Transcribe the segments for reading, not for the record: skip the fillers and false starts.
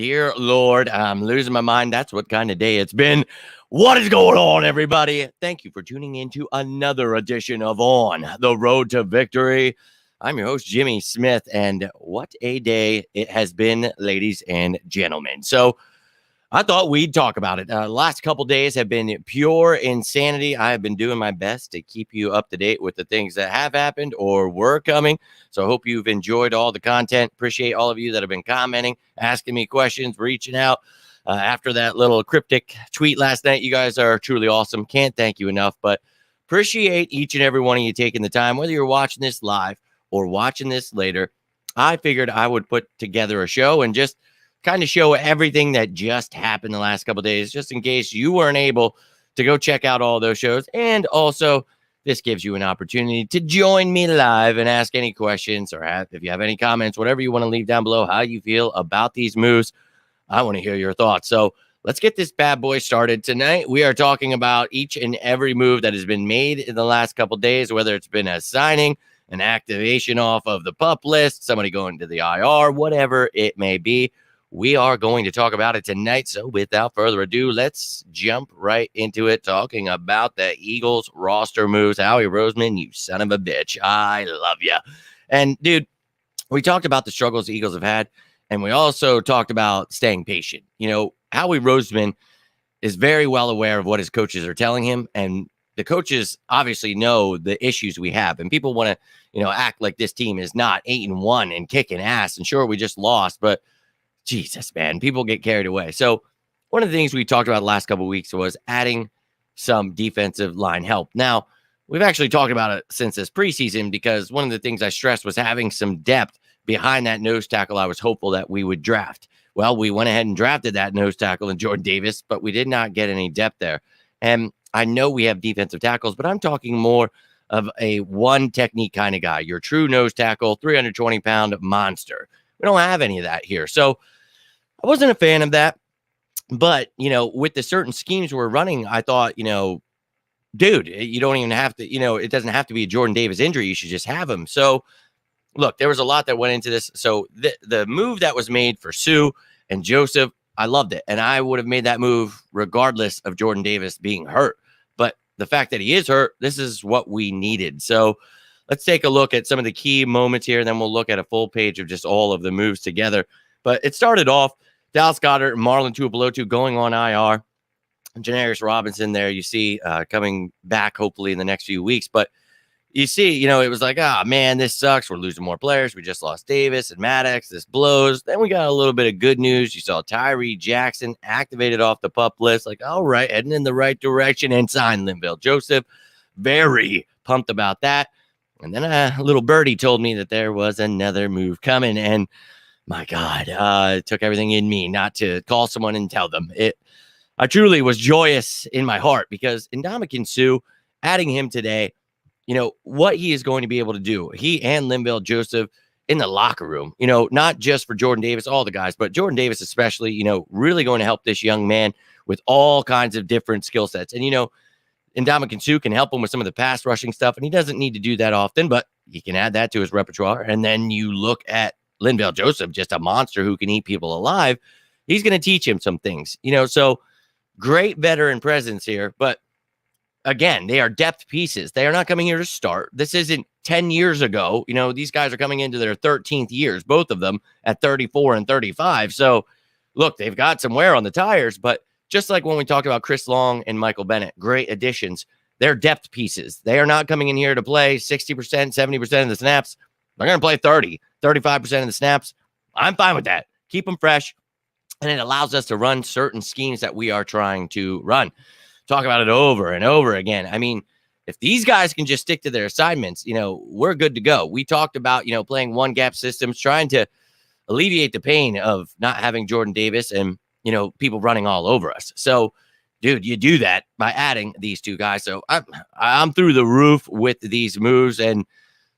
Dear Lord, I'm losing my mind. That's what kind of day it's been. What is going on, everybody? Thank you for tuning in to another edition of On the Road to Victory. I'm your host, Jimmy Smith, and what a day it has been, ladies and gentlemen. So, I thought we'd talk about it. Last couple days have been pure insanity. I have been doing my best to keep you up to date with the things that have happened or were coming. So I hope you've enjoyed all the content. Appreciate all of you that have been commenting, asking me questions, reaching out. After that little cryptic tweet last night, you guys are truly awesome. Can't thank you enough, but appreciate each and every one of you taking the time, whether you're watching this live or watching this later. I figured I would put together a show and just kind of show everything that just happened the last couple of days, just in case you weren't able to go check out all those shows. And also, this gives you an opportunity to join me live and ask any questions or if you have any comments, whatever you want to leave down below, how you feel about these moves. I want to hear your thoughts. So let's get this bad boy started. Tonight, we are talking about each and every move that has been made in the last couple of days, whether it's been a signing, an activation off of the PUP list, somebody going to the IR, whatever it may be. We are going to talk about it tonight. So without further ado, let's jump right into it, talking about the Eagles roster moves. Howie Roseman, you son of a bitch. I love you. And dude, we talked about the struggles the Eagles have had, and we also talked about staying patient. You know, Howie Roseman is very well aware of what his coaches are telling him, and the coaches obviously know the issues we have. And people want to, act like this team is not 8-1 and kicking ass. And sure, we just lost, but Jesus, man, people get carried away. So one of the things we talked about the last couple of weeks was adding some defensive line help. Now, we've actually talked about it since this preseason because one of the things I stressed was having some depth behind that nose tackle I was hopeful that we would draft. Well, we went ahead and drafted that nose tackle in Jordan Davis, but we did not get any depth there. And I know we have defensive tackles, but I'm talking more of a one technique kind of guy, your true nose tackle, 320-pound monster. We don't have any of that here. So I wasn't a fan of that. But, with the certain schemes we're running, I thought, dude, you don't even have to, it doesn't have to be a Jordan Davis injury. You should just have him. So, look, there was a lot that went into this. So the move that was made for Sue and Joseph, I loved it. And I would have made that move regardless of Jordan Davis being hurt. But the fact that he is hurt, this is what we needed. So let's take a look at some of the key moments here, and then we'll look at a full page of just all of the moves together. But it started off Dallas Goedert and Marlon Tuipulotu going on IR. Janarius Robinson there, you see, coming back hopefully in the next few weeks. But you see, it was like, man, this sucks. We're losing more players. We just lost Davis and Maddox. This blows. Then we got a little bit of good news. You saw Tyree Jackson activated off the PUP list. Like, all right, heading in the right direction, and signed Linval Joseph. Very pumped about that. And then a little birdie told me that there was another move coming. And my God, it took everything in me not to call someone and tell them. I truly was joyous in my heart because Ndamukong Suh, adding him today, what he is going to be able to do, he and Linval Joseph in the locker room, not just for Jordan Davis, all the guys, but Jordan Davis especially, really going to help this young man with all kinds of different skill sets. And, Ndamukong Suh can help him with some of the pass rushing stuff, and he doesn't need to do that often, but he can add that to his repertoire. And then you look at Linval Joseph, just a monster who can eat people alive. He's going to teach him some things, so great veteran presence here. But again, they are depth pieces. They are not coming here to start. This isn't 10 years ago. These guys are coming into their 13th years, both of them at 34 and 35. So look, they've got some wear on the tires, but just like when we talked about Chris Long and Michael Bennett, great additions. They're depth pieces. They are not coming in here to play 60%, 70% of the snaps. They're going to play 30, 35% of the snaps. I'm fine with that. Keep them fresh. And it allows us to run certain schemes that we are trying to run. Talk about it over and over again. I mean, if these guys can just stick to their assignments, we're good to go. We talked about, playing one gap systems, trying to alleviate the pain of not having Jordan Davis and, people running all over us. So, dude, you do that by adding these two guys. So I'm through the roof with these moves, and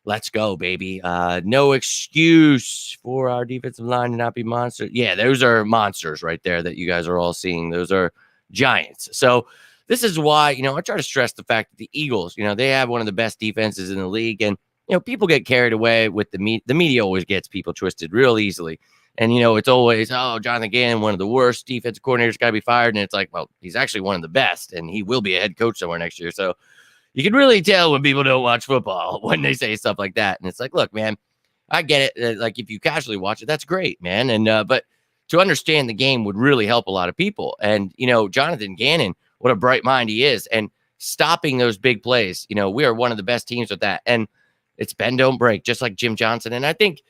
let's go, baby. No excuse for our defensive line to not be monsters. Yeah, those are monsters right there that you guys are all seeing. Those are giants. So this is why, I try to stress the fact that the Eagles, they have one of the best defenses in the league. And, people get carried away with the media always gets people twisted real easily. And, it's always, oh, Jonathan Gannon, one of the worst defensive coordinators, got to be fired. And it's like, well, he's actually one of the best, and he will be a head coach somewhere next year. So you can really tell when people don't watch football when they say stuff like that. And it's like, look, man, I get it. Like, if you casually watch it, that's great, man. And, but to understand the game would really help a lot of people. And, Jonathan Gannon, what a bright mind he is. And stopping those big plays, we are one of the best teams with that. And it's bend, don't break, just like Jim Johnson. And I think,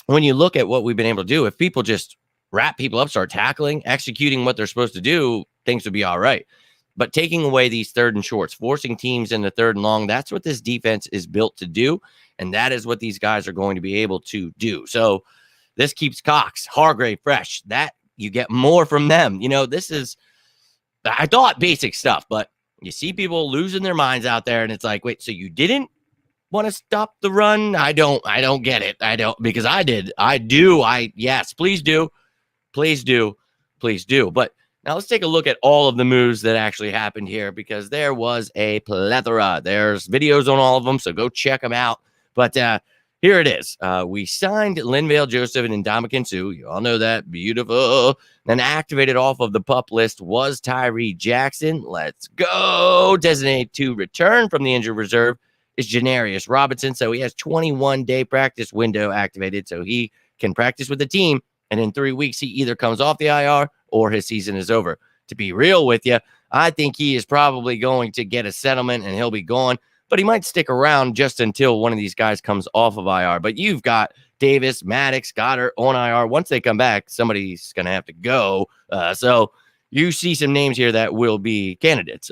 when you look at what we've been able to do, if people just wrap people up, start tackling, executing what they're supposed to do, things would be all right. But taking away these third and shorts, forcing teams into third and long, that's what this defense is built to do. And that is what these guys are going to be able to do. So this keeps Cox, Hargrave fresh. That you get more from them. This is, I thought, basic stuff, but you see people losing their minds out there. And it's like, wait, so you didn't want to stop the run? I don't get it. I don't, because I did. Yes, please do. Please do. Please do. But now let's take a look at all of the moves that actually happened here, because there was a plethora. There's videos on all of them, so go check them out. But here it is. We signed Linval Joseph and Ndamukong Suh. You all know that. Beautiful. Then activated off of the PUP list was Tyree Jackson. Let's go. Designated to return from the injured reserve is Janarius Robinson. So he has 21-day practice window activated, so he can practice with the team. And in 3 weeks, he either comes off the IR or his season is over. To be real with you, I think he is probably going to get a settlement and he'll be gone, but he might stick around just until one of these guys comes off of IR. But you've got Davis, Maddox, Goddard on IR. Once they come back, somebody's going to have to go. So you see some names here that will be candidates.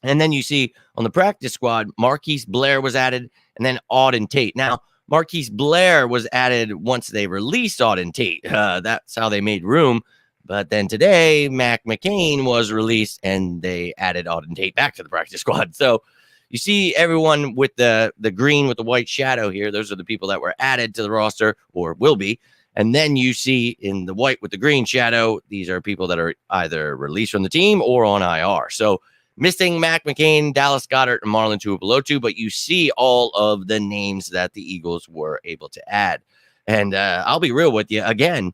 And then you see on the practice squad, Marquise Blair was added, and then Auden Tate. Now, Marquise Blair was added once they released Auden Tate. That's how they made room. But then today, Mac McCain was released, and they added Auden Tate back to the practice squad. So you see everyone with the green with the white shadow here. Those are the people that were added to the roster or will be. And then you see in the white with the green shadow, these are people that are either released from the team or on IR. So missing Mac McCain, Dallas Goedert, and Marlon Tuipulotu, but you see all of the names that the Eagles were able to add. And I'll be real with you. Again,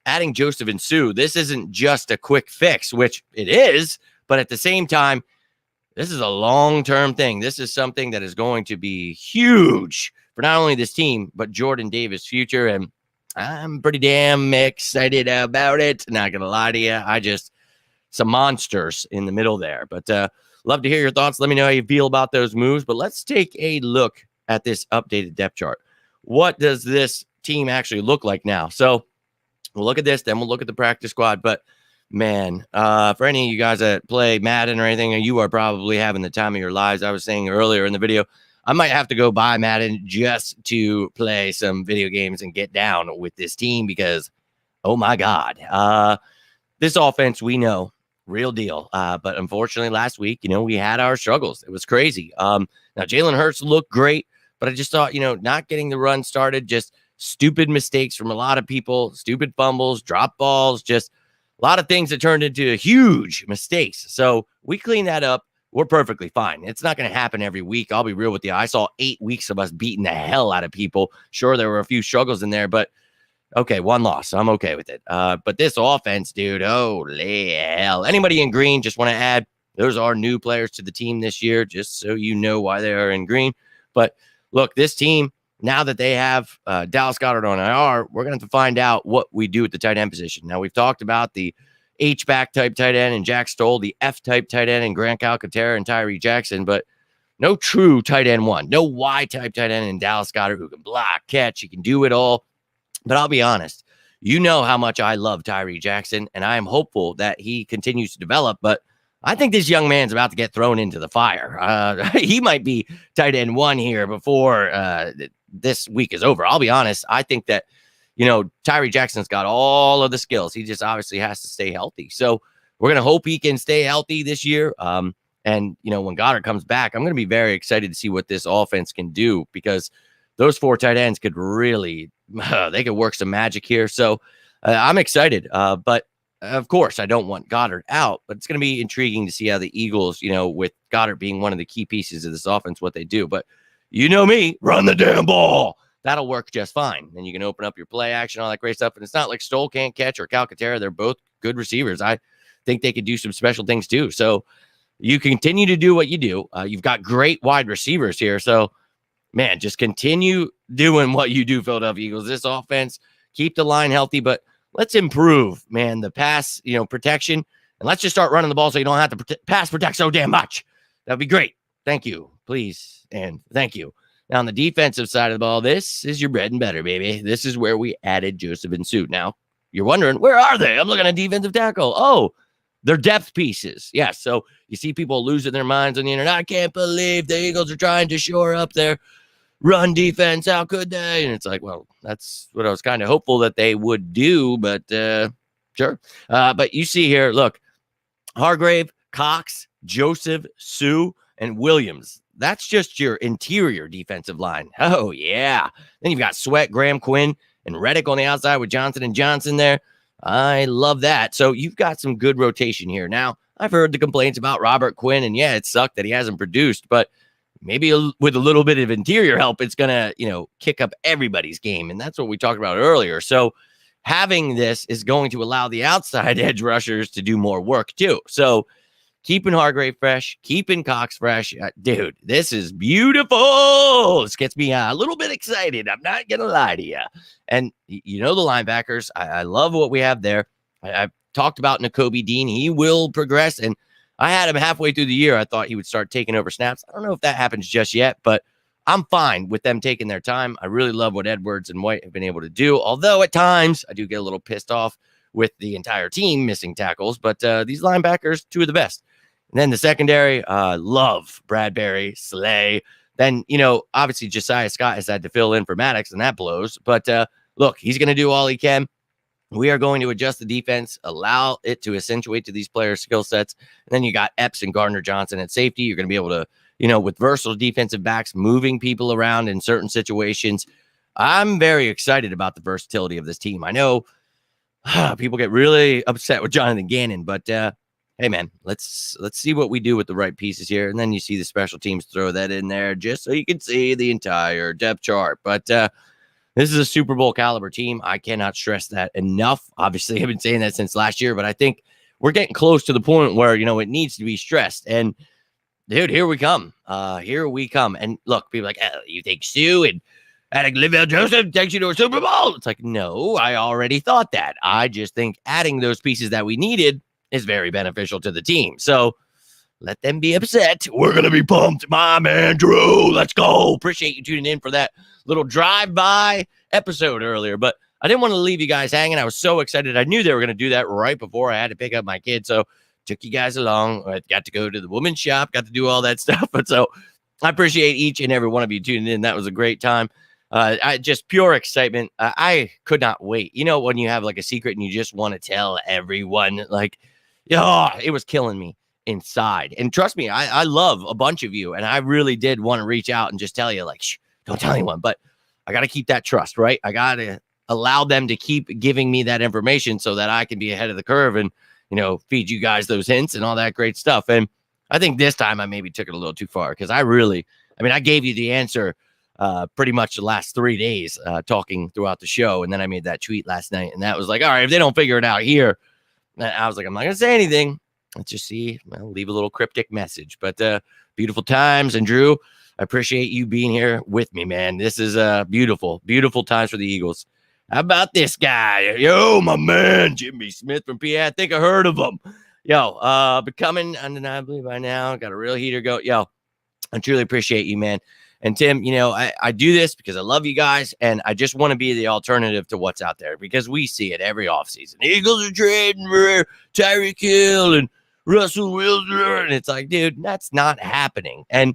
adding Joseph and Suh, this isn't just a quick fix, which it is, but at the same time, this is a long-term thing. This is something that is going to be huge for not only this team, but Jordan Davis' future. And I'm pretty damn excited about it. Not going to lie to you. Some monsters in the middle there. But love to hear your thoughts. Let me know how you feel about those moves. But let's take a look at this updated depth chart. What does this team actually look like now? So we'll look at this, then we'll look at the practice squad. But man, for any of you guys that play Madden or anything, you are probably having the time of your lives. I was saying earlier in the video, I might have to go buy Madden just to play some video games and get down with this team because, oh my God, this offense, we know, real deal. But unfortunately, last week, we had our struggles. It was crazy. Now, Jalen Hurts looked great, but I just thought, not getting the run started, just stupid mistakes from a lot of people, stupid fumbles, drop balls, just a lot of things that turned into huge mistakes. So we cleaned that up. We're perfectly fine. It's not going to happen every week. I'll be real with you. I saw 8 weeks of us beating the hell out of people. Sure, there were a few struggles in there, but okay, one loss. I'm okay with it. But this offense, dude, holy hell. Anybody in green, just want to add, those are new players to the team this year, just so you know why they are in green. But look, this team, now that they have Dallas Goedert on IR, we're going to have to find out what we do at the tight end position. Now, we've talked about the H-back type tight end and Jack Stoll, the F-type tight end and Grant Calcaterra and Tyree Jackson, but no true tight end one. No Y-type tight end in Dallas Goedert who can block, catch, he can do it all. But I'll be honest, you know how much I love Tyree Jackson, and I am hopeful that he continues to develop, but I think this young man's about to get thrown into the fire. He might be tight end one here before this week is over. I'll be honest. I think that, Tyree Jackson's got all of the skills. He just obviously has to stay healthy. So we're going to hope he can stay healthy this year. And, when Goddard comes back, I'm going to be very excited to see what this offense can do because those 4 tight ends could really, they could work some magic here. So I'm excited. But of course, I don't want Goddard out, but it's going to be intriguing to see how the Eagles, with Goddard being one of the key pieces of this offense, what they do. But you know me, run the damn ball. that'll work just fine. Then you can open up your play action, all that great stuff. And it's not like Stoll can't catch or Calcaterra. They're both good receivers. I think they could do some special things too. So you continue to do what you do. You've got great wide receivers here. So, man, just continue doing what you do, Philadelphia Eagles. This offense, keep the line healthy, but let's improve, man, the pass, protection. And let's just start running the ball so you don't have to pass protect so damn much. That'd be great. Thank you, please, and thank you. Now, on the defensive side of the ball, this is your bread and butter, baby. This is where we added Joseph and Suit. Now, you're wondering, where are they? I'm looking at defensive tackle. Oh, they're depth pieces. Yes, so you see people losing their minds on the internet. I can't believe the Eagles are trying to shore up their run defense. How could they? And it's like, well, that's what I was kind of hopeful that they would do, but sure. But you see here, look, Hargrave, Cox, Joseph, Sue, and Williams. That's just your interior defensive line. Oh, yeah. Then you've got Sweat, Graham, Quinn, and Reddick on the outside with Johnson and Johnson there. I love that. So you've got some good rotation here. Now, I've heard the complaints about Robert Quinn, and yeah, it sucked that he hasn't produced, but maybe with a little bit of interior help, it's going to, kick up everybody's game. And that's what we talked about earlier. So having this is going to allow the outside edge rushers to do more work too. So keeping Hargrave fresh, keeping Cox fresh. Dude, this is beautiful. This gets me a little bit excited. I'm not going to lie to you. And the linebackers, I love what we have there. I've talked about Nakobe Dean. He will progress. And I had him halfway through the year. I thought he would start taking over snaps. I don't know if that happens just yet, but I'm fine with them taking their time. I really love what Edwards and White have been able to do. Although at times I do get a little pissed off with the entire team missing tackles, but these linebackers, two of the best. And then the secondary, love Bradbury, Slay. Then, obviously Josiah Scott has had to fill in for Maddox, and that blows. But look, he's going to do all he can. We are going to adjust the defense, allow it to accentuate to these players' skill sets. And then you got Epps and Gardner Johnson at safety. You're going to be able to, with versatile defensive backs, moving people around in certain situations. I'm very excited about the versatility of this team. I know people get really upset with Jonathan Gannon, but hey, man, let's see what we do with the right pieces here. And then you see the special teams throw that in there just so you can see the entire depth chart. But this is a Super Bowl caliber team. I cannot stress that enough. Obviously, I've been saying that since last year, but I think we're getting close to the point where, it needs to be stressed. And dude, here we come. Here we come. And look, people are like, you think Sue and adding Linval Joseph takes you to a Super Bowl? It's like, no, I already thought that. I just think adding those pieces that we needed is very beneficial to the team. So let them be upset. We're going to be pumped. My man, Drew, let's go. Appreciate you tuning in for that little drive-by episode earlier. But I didn't want to leave you guys hanging. I was so excited. I knew they were going to do that right before I had to pick up my kid. So took you guys along. I got to go to the women's shop, got to do all that stuff. But so I appreciate each and every one of you tuning in. That was a great time. I just pure excitement. I could not wait. When you have like a secret and you just want to tell everyone, like, it was killing me inside. And trust me, I love a bunch of you. And I really did want to reach out and just tell you, like, shh, don't tell anyone. But I got to keep that trust, right? I got to allow them to keep giving me that information so that I can be ahead of the curve and, feed you guys those hints and all that great stuff. And I think this time I maybe took it a little too far because I gave you the answer pretty much the last 3 days talking throughout the show. And then I made that tweet last night. And that was like, all right, if they don't figure it out here, I was like, I'm not going to say anything. Let's just see. I'll leave a little cryptic message. But beautiful times. And Drew, I appreciate you being here with me, man. This is beautiful, beautiful times for the Eagles. How about this guy? Yo, my man, Jimmy Smith from PA. I think I heard of him. Yo, becoming undeniably by now. Got a real heater go. Yo, I truly appreciate you, man. And Tim, I do this because I love you guys, and I just want to be the alternative to what's out there because we see it every offseason. The Eagles are trading for Tyreek Hill and Russell Wilson, and it's like, dude, that's not happening. And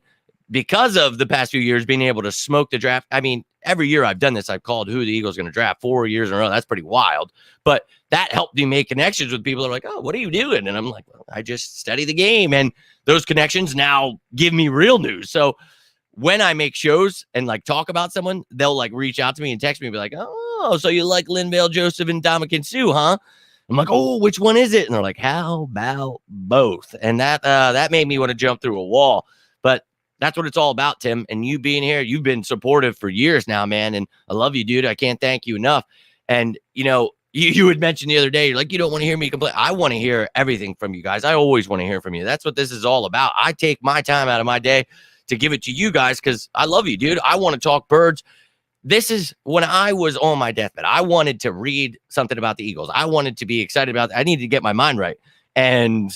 because of the past few years being able to smoke the draft, every year I've done this, I've called who the Eagles are going to draft 4 years in a row. That's pretty wild. But that helped me make connections with people that are like, oh, what are you doing? And I'm like, well, I just study the game. And those connections now give me real news. So when I make shows and like talk about someone, they'll like reach out to me and text me and be like, oh, so you like Linval Joseph and Ndamukong Suh, huh? I'm like, oh, which one is it? And they're like, how about both? And that made me want to jump through a wall. But that's what it's all about, Tim. And you being here, you've been supportive for years now, man. And I love you, dude. I can't thank you enough. And, you had mentioned the other day, you're like, you don't want to hear me complain. I want to hear everything from you guys. I always want to hear from you. That's what this is all about. I take my time out of my day to give it to you guys because I love you, dude. I want to talk birds. This is when I was on my deathbed. I wanted to read something about the Eagles. I wanted to be excited about it. I needed to get my mind right. And,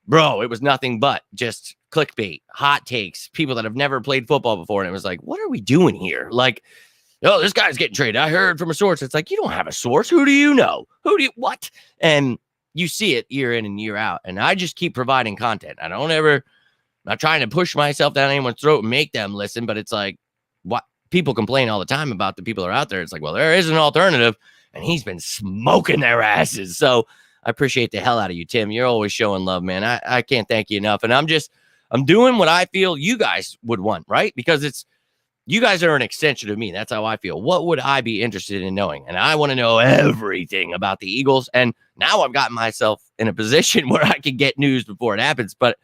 bro, it was nothing but just clickbait, hot takes, people that have never played football before. And it was like, what are we doing here? Like, oh, this guy's getting traded. I heard from a source. It's like, you don't have a source. Who do you know? What? And you see it year in and year out. And I just keep providing content. Not trying to push myself down anyone's throat and make them listen, but it's like, what? People complain all the time about the people that are out there. It's like, well, there is an alternative, and he's been smoking their asses. So I appreciate the hell out of you, Tim. You're always showing love, man. I can't thank you enough. And I'm doing what I feel you guys would want, right? Because you guys are an extension of me. That's how I feel. What would I be interested in knowing? And I want to know everything about the Eagles. And now I've gotten myself in a position where I can get news before it happens. But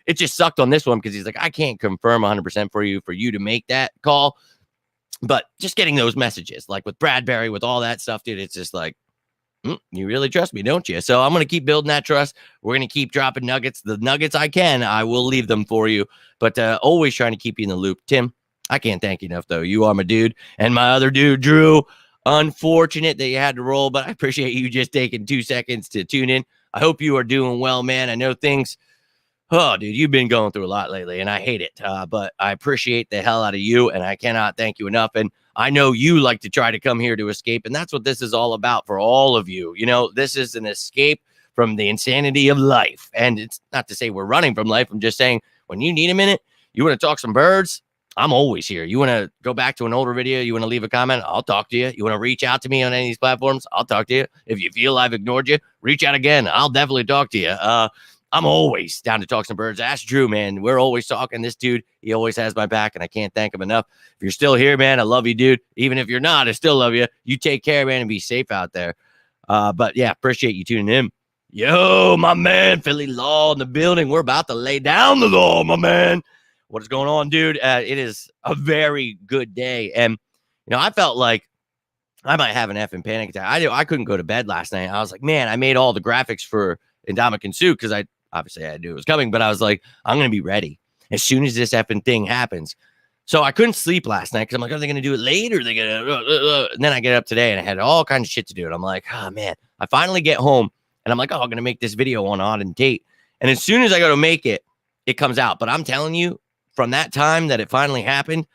it just sucked on this one because he's like, I can't confirm 100% for you to make that call. But just getting those messages, like with Bradbury, with all that stuff, dude, it's just like, you really trust me, don't you? So I'm going to keep building that trust. We're going to keep dropping nuggets. The nuggets I can, I will leave them for you. But always trying to keep you in the loop. Tim, I can't thank you enough, though. You are my dude. And my other dude, Drew, unfortunate that you had to roll, but I appreciate you just taking 2 seconds to tune in. I hope you are doing well, man. I know things... Oh, dude, you've been going through a lot lately, and I hate it. But I appreciate the hell out of you, and I cannot thank you enough. And I know you like to try to come here to escape, and that's what this is all about for all of you. This is an escape from the insanity of life. And it's not to say we're running from life. I'm just saying when you need a minute, you want to talk some birds, I'm always here. You want to go back to an older video, you want to leave a comment, I'll talk to you. You want to reach out to me on any of these platforms, I'll talk to you. If you feel I've ignored you, reach out again. I'll definitely talk to you. I'm always down to talk some birds. Ask Drew, man. We're always talking. This dude, he always has my back, and I can't thank him enough. If you're still here, man, I love you, dude. Even if you're not, I still love you. You take care, man, and be safe out there. But, yeah, appreciate you tuning in. Yo, my man, Philly Law in the building. We're about to lay down the law, my man. What is going on, dude? It is a very good day. And, I felt like I might have an effing panic attack. I couldn't go to bed last night. I was like, man, I made all the graphics for Indomitian Sue because I knew it was coming, but I was like, I'm going to be ready as soon as this effing thing happens. So I couldn't sleep last night because I'm like, are they going to do it later? Are they going to, and then I get up today and I had all kinds of shit to do. And I'm like, oh man, I finally get home and I'm like, oh, I'm going to make this video on Tate. And as soon as I go to make it, it comes out. But I'm telling you, from that time that it finally happened,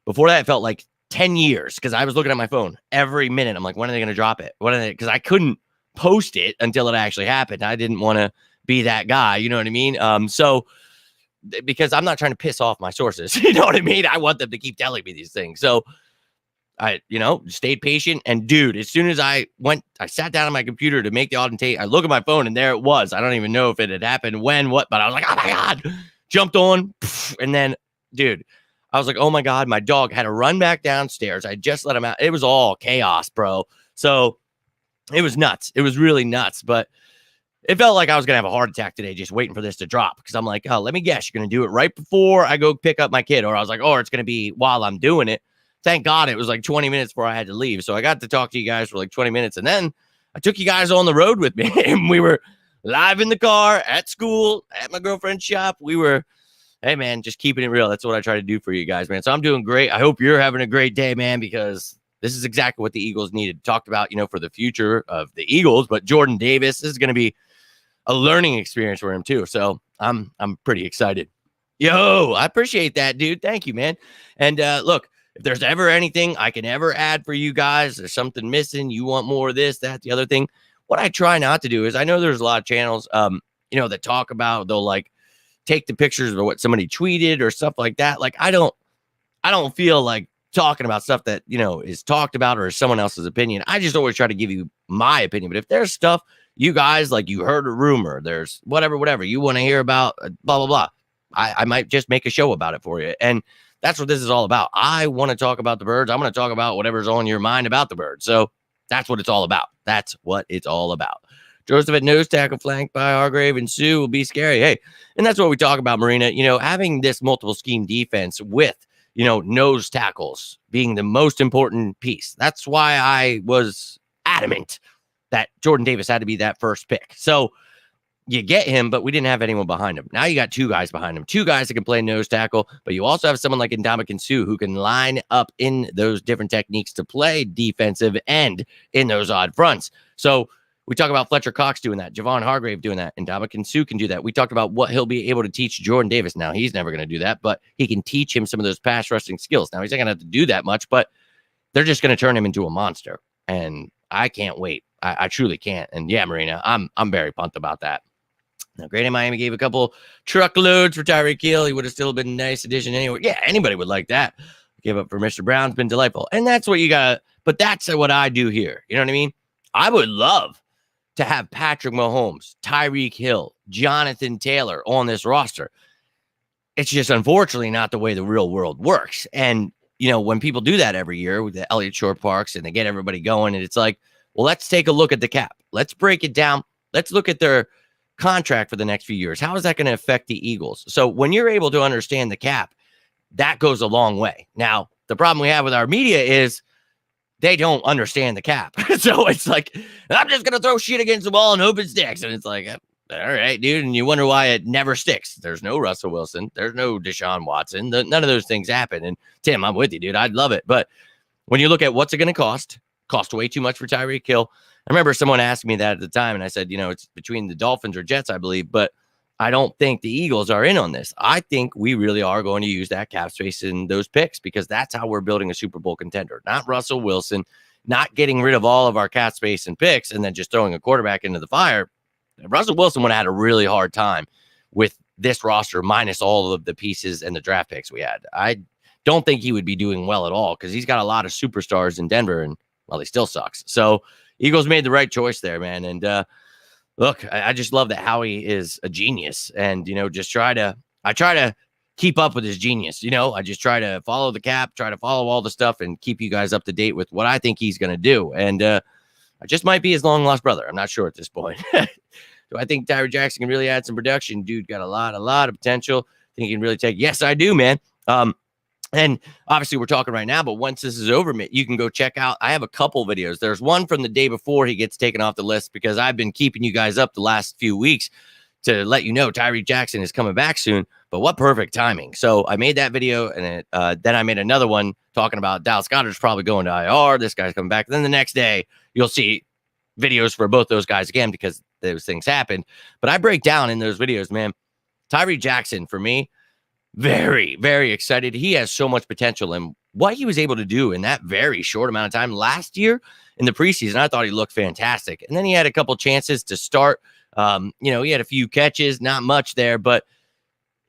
before that, it felt like 10 years because I was looking at my phone every minute. I'm like, when are they going to drop it? Because I couldn't post it until it actually happened. I didn't want to be that guy, you know what I mean? So because I'm not trying to piss off my sources, you know what I mean? I want them to keep telling me these things. So I, stayed patient. And dude, as soon as I sat down on my computer to make the Auden Tate, I look at my phone and there it was. I don't even know if it had happened, but I was like, oh my God, jumped on. And then, dude, I was like, oh my God, my dog had to run back downstairs. I just let him out. It was all chaos, bro. So it was nuts. It was really nuts, but it felt like I was going to have a heart attack today just waiting for this to drop because I'm like, oh, let me guess. You're going to do it right before I go pick up my kid. Or I was like, oh, it's going to be while I'm doing it. Thank God it was like 20 minutes before I had to leave. So I got to talk to you guys for like 20 minutes. And then I took you guys on the road with me. And we were live in the car, at school, at my girlfriend's shop. We were, hey, man, just keeping it real. That's what I try to do for you guys, man. So I'm doing great. I hope you're having a great day, man, because this is exactly what the Eagles needed. Talked about, for the future of the Eagles. But Jordan Davis, this is going to be a learning experience for him too. So I'm pretty excited. Yo, I appreciate that, dude. Thank you, man. And look, if there's ever anything I can ever add for you guys, there's something missing, you want more of this, that, the other thing. What I try not to do is I know there's a lot of channels, that talk about, they'll like take the pictures of what somebody tweeted or stuff like that. Like, I don't feel like talking about stuff that, is talked about or is someone else's opinion. I just always try to give you my opinion. But if there's stuff you guys, like you heard a rumor, there's whatever you want to hear about, blah, blah, blah. I might just make a show about it for you. And that's what this is all about. I want to talk about the birds. I'm going to talk about whatever's on your mind about the birds. So that's what it's all about. That's what it's all about. Joseph at nose tackle, flanked by Hargrave and Sue, will be scary. Hey, and that's what we talk about, Marina. Having this multiple scheme defense with, nose tackles being the most important piece. That's why I was adamant that Jordan Davis had to be that first pick. So you get him, but we didn't have anyone behind him. Now you got two guys behind him, two guys that can play nose tackle, but you also have someone like Ndamukong Suh who can line up in those different techniques to play defensive end in those odd fronts. So we talk about Fletcher Cox doing that, Javon Hargrave doing that, and Ndamukong Suh can do that. We talked about what he'll be able to teach Jordan Davis. Now, he's never going to do that, but he can teach him some of those pass rushing skills. Now, he's not going to have to do that much, but they're just going to turn him into a monster, and I can't wait. I truly can't. And yeah, Marina, I'm very pumped about that. Now, granted, Miami gave a couple truckloads for Tyreek Hill. He would have still been a nice addition anyway. Yeah, anybody would like that. Give up for Mr. Brown's been delightful. And that's what you got. But that's what I do here. You know what I mean? I would love to have Patrick Mahomes, Tyreek Hill, Jonathan Taylor on this roster. It's just unfortunately not the way the real world works. And, when people do that every year with the Elliott Shore Parks and they get everybody going, and it's like, well, let's take a look at the cap. Let's break it down. Let's look at their contract for the next few years. How is that going to affect the Eagles? So when you're able to understand the cap, that goes a long way. Now, the problem we have with our media is they don't understand the cap. So it's like, I'm just going to throw shit against the wall and hope it sticks. And it's like, all right, dude. And you wonder why it never sticks. There's no Russell Wilson. There's no Deshaun Watson. None of those things happen. And Tim, I'm with you, dude. I'd love it. But when you look at what's it going to cost way too much for Tyreek Hill. I remember someone asked me that at the time, and I said, it's between the Dolphins or Jets, I believe, but I don't think the Eagles are in on this. I think we really are going to use that cap space in those picks because that's how we're building a Super Bowl contender, not Russell Wilson, not getting rid of all of our cap space and picks and then just throwing a quarterback into the fire. Russell Wilson would have had a really hard time with this roster minus all of the pieces and the draft picks we had. I don't think he would be doing well at all because he's got a lot of superstars in Denver, and, well, he still sucks. So Eagles made the right choice there, man. And look, I just love that Howie is a genius and, just try to keep up with his genius. I just try to follow the cap, try to follow all the stuff and keep you guys up to date with what I think he's going to do. And I just might be his long lost brother. I'm not sure at this point. Do I think Tyree Jackson can really add some production? Dude got a lot of potential. Think he can really take. Yes, I do, man. And obviously we're talking right now, but once this is over, you can go check out. I have a couple videos. There's one from the day before he gets taken off the list because I've been keeping you guys up the last few weeks to let you know Tyree Jackson is coming back soon. But what perfect timing. So I made that video, and then I made another one talking about Dallas Goedert's probably going to IR. This guy's coming back. Then the next day, you'll see videos for both those guys again because those things happened. But I break down in those videos, man. Tyree Jackson, for me, very, very excited. He has so much potential, and what he was able to do in that very short amount of time last year in the preseason, I thought he looked fantastic. And then he had a couple chances to start. He had a few catches, not much there, but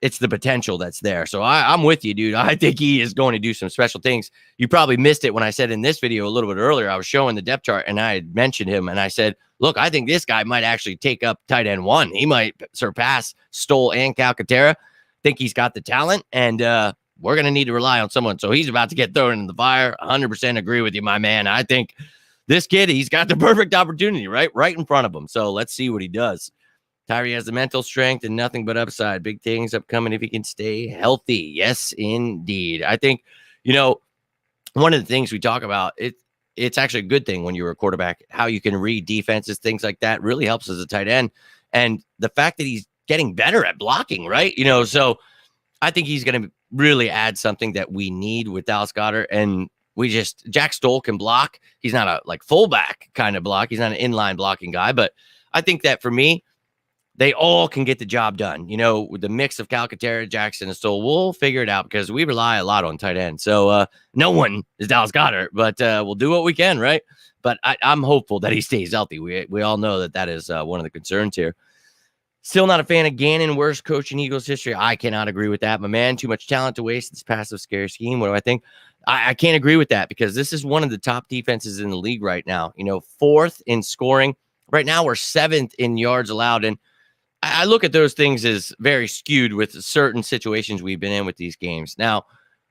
it's the potential that's there. So I'm with you, dude. I think he is going to do some special things. You probably missed it when I said in this video a little bit earlier, I was showing the depth chart and I had mentioned him and I said, look, I think this guy might actually take up tight end 1. He might surpass Stoll and Calcaterra. Think he's got the talent, and we're going to need to rely on someone. So he's about to get thrown in the fire. 100% agree with you, my man. I think this kid, he's got the perfect opportunity right in front of him. So let's see what he does. Tyree has the mental strength and nothing but upside. Big things upcoming if he can stay healthy. Yes, indeed. I think, one of the things we talk about, it's actually a good thing when you're a quarterback, how you can read defenses, things like that really helps as a tight end. And the fact that he's getting better at blocking, right? So I think he's going to really add something that we need with Dallas Goedert. And Jack Stoll can block. He's not a fullback kind of block. He's not an inline blocking guy, but I think that for me, they all can get the job done. With the mix of Calcaterra, Jackson, and Stoll, we'll figure it out because we rely a lot on tight end. So no one is Dallas Goedert, but we'll do what we can, right? But I'm hopeful that he stays healthy. We all know that is one of the concerns here. Still not a fan of Gannon, worst coach in Eagles history. I cannot agree with that, my man. Too much talent to waste. This passive, scary scheme. What do I think? I can't agree with that because this is one of the top defenses in the league right now. 4th in scoring. Right now, we're 7th in yards allowed. And I look at those things as very skewed with certain situations we've been in with these games. Now,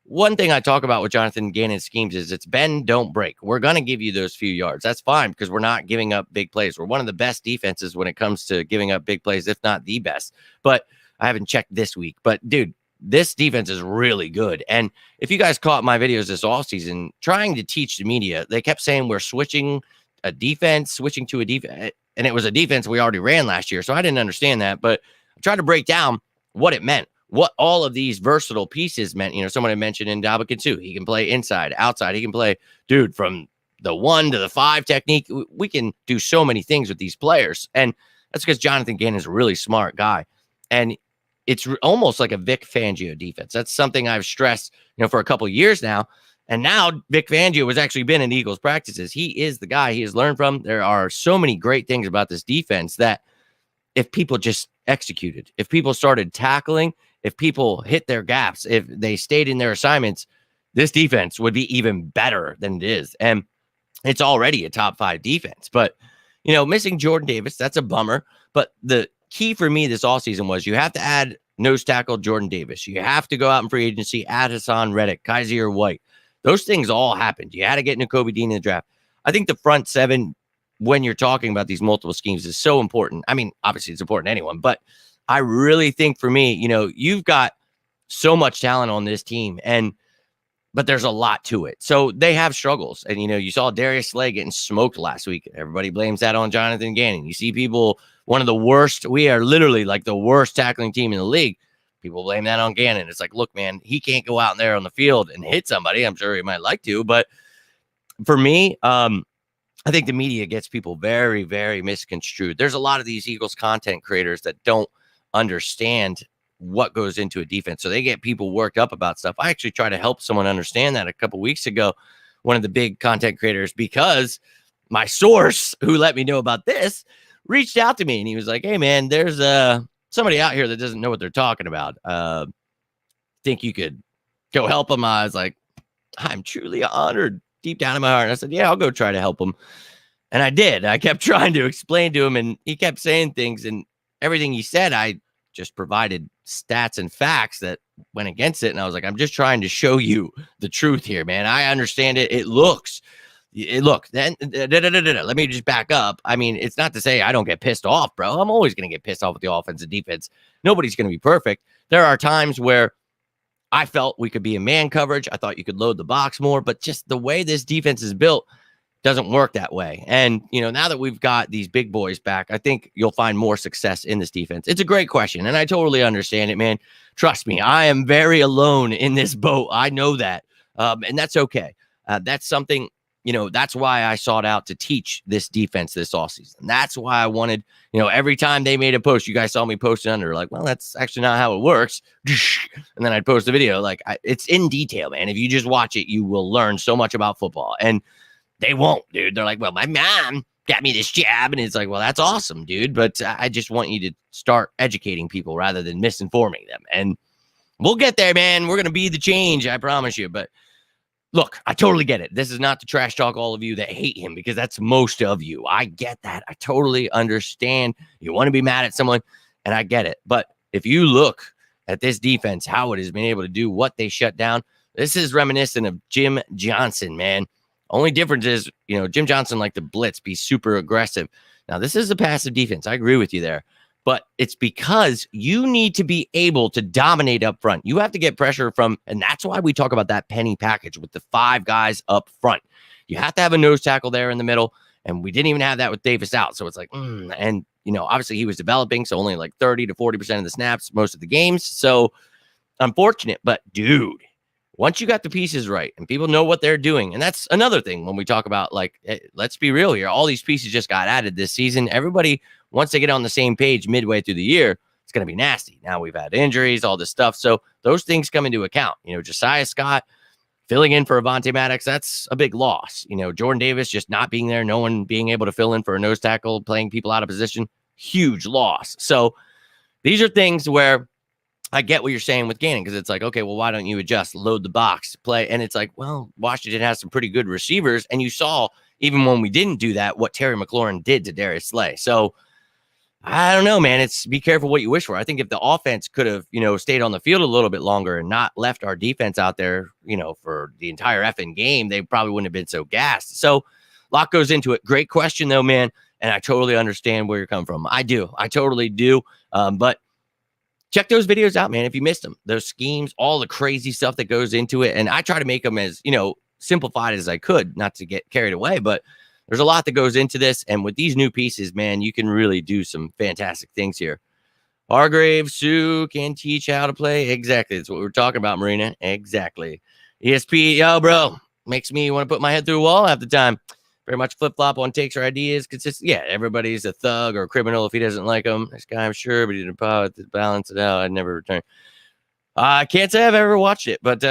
one thing I talk about with Jonathan Gannon's schemes is it's bend, don't break. We're going to give you those few yards. That's fine because we're not giving up big plays. We're one of the best defenses when it comes to giving up big plays, if not the best. But I haven't checked this week. But, dude, this defense is really good. And if you guys caught my videos this offseason, trying to teach the media, they kept saying we're switching to a defense, and it was a defense we already ran last year. So I didn't understand that. But I tried to break down what it meant. What all of these versatile pieces meant. Someone had mentioned in Ndamukong, he can play inside, outside. He can play, dude, from the 1 to the 5 technique. We can do so many things with these players. And that's because Jonathan Gannon is a really smart guy. And it's almost like a Vic Fangio defense. That's something I've stressed, for a couple of years now. And now Vic Fangio has actually been in Eagles practices. He is the guy he has learned from. There are so many great things about this defense that if people just executed, if people started tackling, if people hit their gaps, if they stayed in their assignments, this defense would be even better than it is. And it's already a top 5 defense. But, missing Jordan Davis, that's a bummer. But the key for me this offseason was you have to add nose tackle Jordan Davis. You have to go out in free agency, add Hassan Reddick, Kaiser White. Those things all happened. You had to get Nakobe Dean in the draft. I think the front 7, when you're talking about these multiple schemes, is so important. I mean, obviously it's important to anyone, but I really think for me, you've got so much talent on this team, but there's a lot to it. So they have struggles. And, you saw Darius Slay getting smoked last week. Everybody blames that on Jonathan Gannon. You see people, one of the worst, we are literally like the worst tackling team in the league. People blame that on Gannon. It's like, look, man, he can't go out there on the field and hit somebody. I'm sure he might like to, but for me, I think the media gets people very, very misconstrued. There's a lot of these Eagles content creators that don't understand what goes into a defense. So they get people worked up about stuff. I actually tried to help someone understand that a couple weeks ago, one of the big content creators, because my source who let me know about this reached out to me and he was like, hey man, there's somebody out here that doesn't know what they're talking about. Think you could go help them? I was like, I'm truly honored deep down in my heart. And I said, yeah, I'll go try to help him. And I did. I kept trying to explain to him and he kept saying things, and everything he said, I just provided stats and facts that went against it. And I was like, I'm just trying to show you the truth here, man. I understand it. Look, then let me just back up. I mean, it's not to say I don't get pissed off, bro. I'm always going to get pissed off with the offense and defense. Nobody's going to be perfect. There are times where I felt we could be in man coverage. I thought you could load the box more, but just the way this defense is built doesn't work that way. And, now that we've got these big boys back, I think you'll find more success in this defense. It's a great question, and I totally understand it, man. Trust me, I am very alone in this boat. I know that, and that's okay. That's something, that's why I sought out to teach this defense this offseason. That's why I wanted, every time they made a post, you guys saw me posting under, like, well, that's actually not how it works. And then I'd post a video. Like, it's in detail, man. If you just watch it, you will learn so much about football. And they won't, dude. They're like, well, my mom got me this jab. And it's like, well, that's awesome, dude. But I just want you to start educating people rather than misinforming them. And we'll get there, man. We're going to be the change, I promise you. But look, I totally get it. This is not to trash talk all of you that hate him, because that's most of you. I get that. I totally understand. You want to be mad at someone, and I get it. But if you look at this defense, how it has been able to do what they shut down, this is reminiscent of Jim Johnson, man. Only difference is, Jim Johnson liked to blitz, be super aggressive. Now, this is a passive defense. I agree with you there. But it's because you need to be able to dominate up front. You have to get pressure from, and that's why we talk about that penny package with the 5 guys up front. You have to have a nose tackle there in the middle, and we didn't even have that with Davis out. So it's like, and, obviously he was developing, so only like 30 to 40% of the snaps most of the games. So unfortunate, but dude, once you got the pieces right and people know what they're doing, and that's another thing when we talk about, like, let's be real here. All these pieces just got added this season. Everybody, once they get on the same page midway through the year, it's going to be nasty. Now we've had injuries, all this stuff. So those things come into account. Josiah Scott filling in for Avonte Maddox, that's a big loss. Jordan Davis just not being there, no one being able to fill in for a nose tackle, playing people out of position, huge loss. So these are things where I get what you're saying with Gannon, because it's like, okay, well, why don't you adjust, load the box, play? And it's like, well, Washington has some pretty good receivers. And you saw, even when we didn't do that, what Terry McLaurin did to Darius Slay. So I don't know, man. It's be careful what you wish for. I think if the offense could have, stayed on the field a little bit longer and not left our defense out there, for the entire effing game, they probably wouldn't have been so gassed. So a lot goes into it. Great question, though, man. And I totally understand where you're coming from. I do. I totally do. But check those videos out, man. If you missed them, those schemes, all the crazy stuff that goes into it. And I try to make them as, simplified as I could, not to get carried away, but there's a lot that goes into this. And with these new pieces, man, you can really do some fantastic things here. Hargrave, Sue can teach how to play. Exactly. That's what we were talking about, Marina. Exactly. ESP, yo, bro, makes me want to put my head through a wall half the time. Very much flip-flop on takes or ideas. Consistent. Yeah, everybody's a thug or a criminal if he doesn't like them. This guy, I'm sure, but he didn't balance it out. I'd never return. I can't say I've ever watched it, but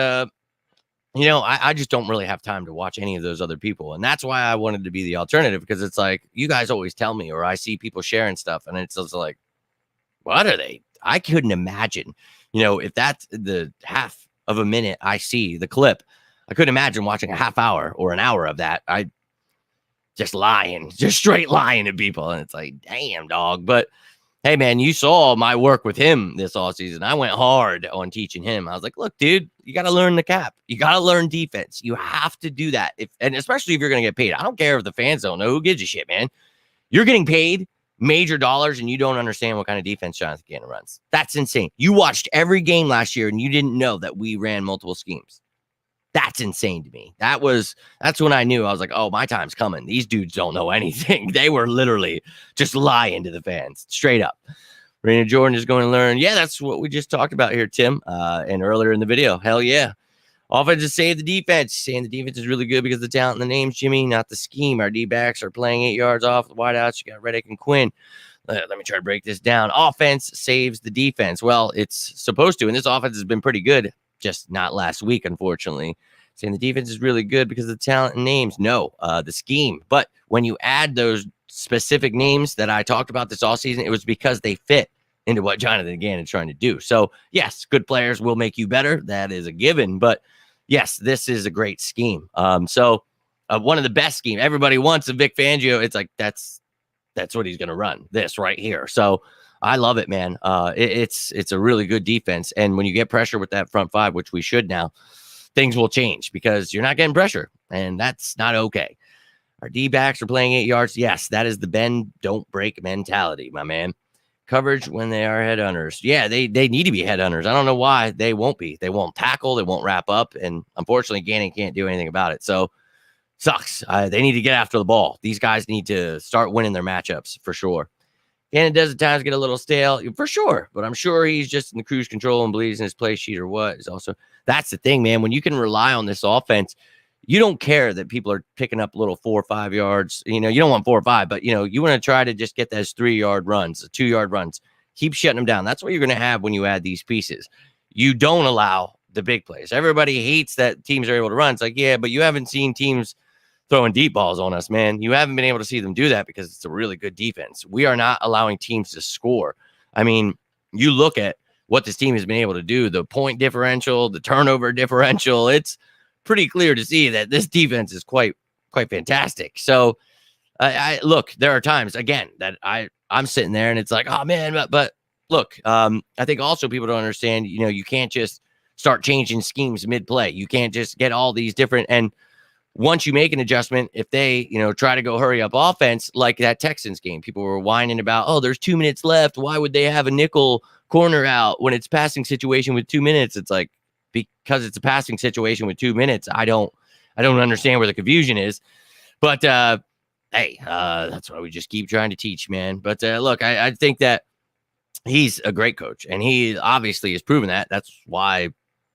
I just don't really have time to watch any of those other people. And that's why I wanted to be the alternative, because it's like, you guys always tell me, or I see people sharing stuff, and it's just like, what are they? I couldn't imagine, if that's the half of a minute I see the clip, I couldn't imagine watching a half hour or an hour of that. I just straight lying to people. And it's like, damn, dog. But hey, man, you saw my work with him this offseason. I went hard on teaching him. I was like, look, dude, you got to learn the cap. You got to learn defense. You have to do that. And especially if you're going to get paid. I don't care if the fans don't know. Who gives a shit, man? You're getting paid major dollars and you don't understand what kind of defense Jonathan Gannon runs. That's insane. You watched every game last year and you didn't know that we ran multiple schemes. That's insane to me. That's when I knew. I was like, oh, my time's coming. These dudes don't know anything. They were literally just lying to the fans, straight up. Raina Jordan is going to learn. Yeah, that's what we just talked about here, Tim, and earlier in the video. Hell yeah. Offense is save the defense. Saying the defense is really good because of the talent and the names, Jimmy, not the scheme. Our D-backs are playing 8 yards off the wideouts. You got Reddick and Quinn. Let me try to break this down. Offense saves the defense. Well, it's supposed to, and this offense has been pretty good. Just not last week, unfortunately. Saying the defense is really good because of the talent and names. No, the scheme. But when you add those specific names that I talked about this offseason, it was because they fit into what Jonathan Gannon's trying to do. So, yes, good players will make you better. That is a given. But, yes, this is a great scheme. One of the best schemes. Everybody wants a Vic Fangio. It's like that's what he's going to run, this right here. So, I love it, man. It's a really good defense. And when you get pressure with that front five, which we should now, things will change because you're not getting pressure, and that's not okay. Our D-backs are playing 8 yards. Yes, that is the bend, don't break mentality, my man. Coverage when they are headhunters. Yeah, they need to be headhunters. I don't know why they won't be. They won't tackle. They won't wrap up. And unfortunately, Gannon can't do anything about it. So, sucks. They need to get after the ball. These guys need to start winning their matchups for sure. Gannon does at times get a little stale, for sure. But I'm sure he's just in the cruise control and believes in his play sheet or what. Is also, that's the thing, man. When you can rely on this offense, you don't care that people are picking up little 4 or 5 yards. You don't want 4 or 5, but you want to try to just get those 3-yard runs, 2-yard runs. Keep shutting them down. That's what you're going to have when you add these pieces. You don't allow the big plays. Everybody hates that teams are able to run. It's like, yeah, but you haven't seen teams throwing deep balls on us, man. You haven't been able to see them do that because it's a really good defense. We are not allowing teams to score. I mean, you look at what this team has been able to do, the point differential, the turnover differential. It's pretty clear to see that this defense is quite fantastic. So I look, there are times again that I'm sitting there and it's like, oh man, but look, I think also people don't understand, you can't just start changing schemes mid-play. You can't just get all these different, and once you make an adjustment, if they, try to go hurry up offense, like that Texans game, people were whining about, oh, there's 2 minutes left. Why would they have a nickel corner out when it's passing situation with 2 minutes? It's like, because it's a passing situation with 2 minutes. I don't understand where the confusion is, but, hey, that's why we just keep trying to teach, man. But, look, I think that he's a great coach and he obviously has proven that. That's why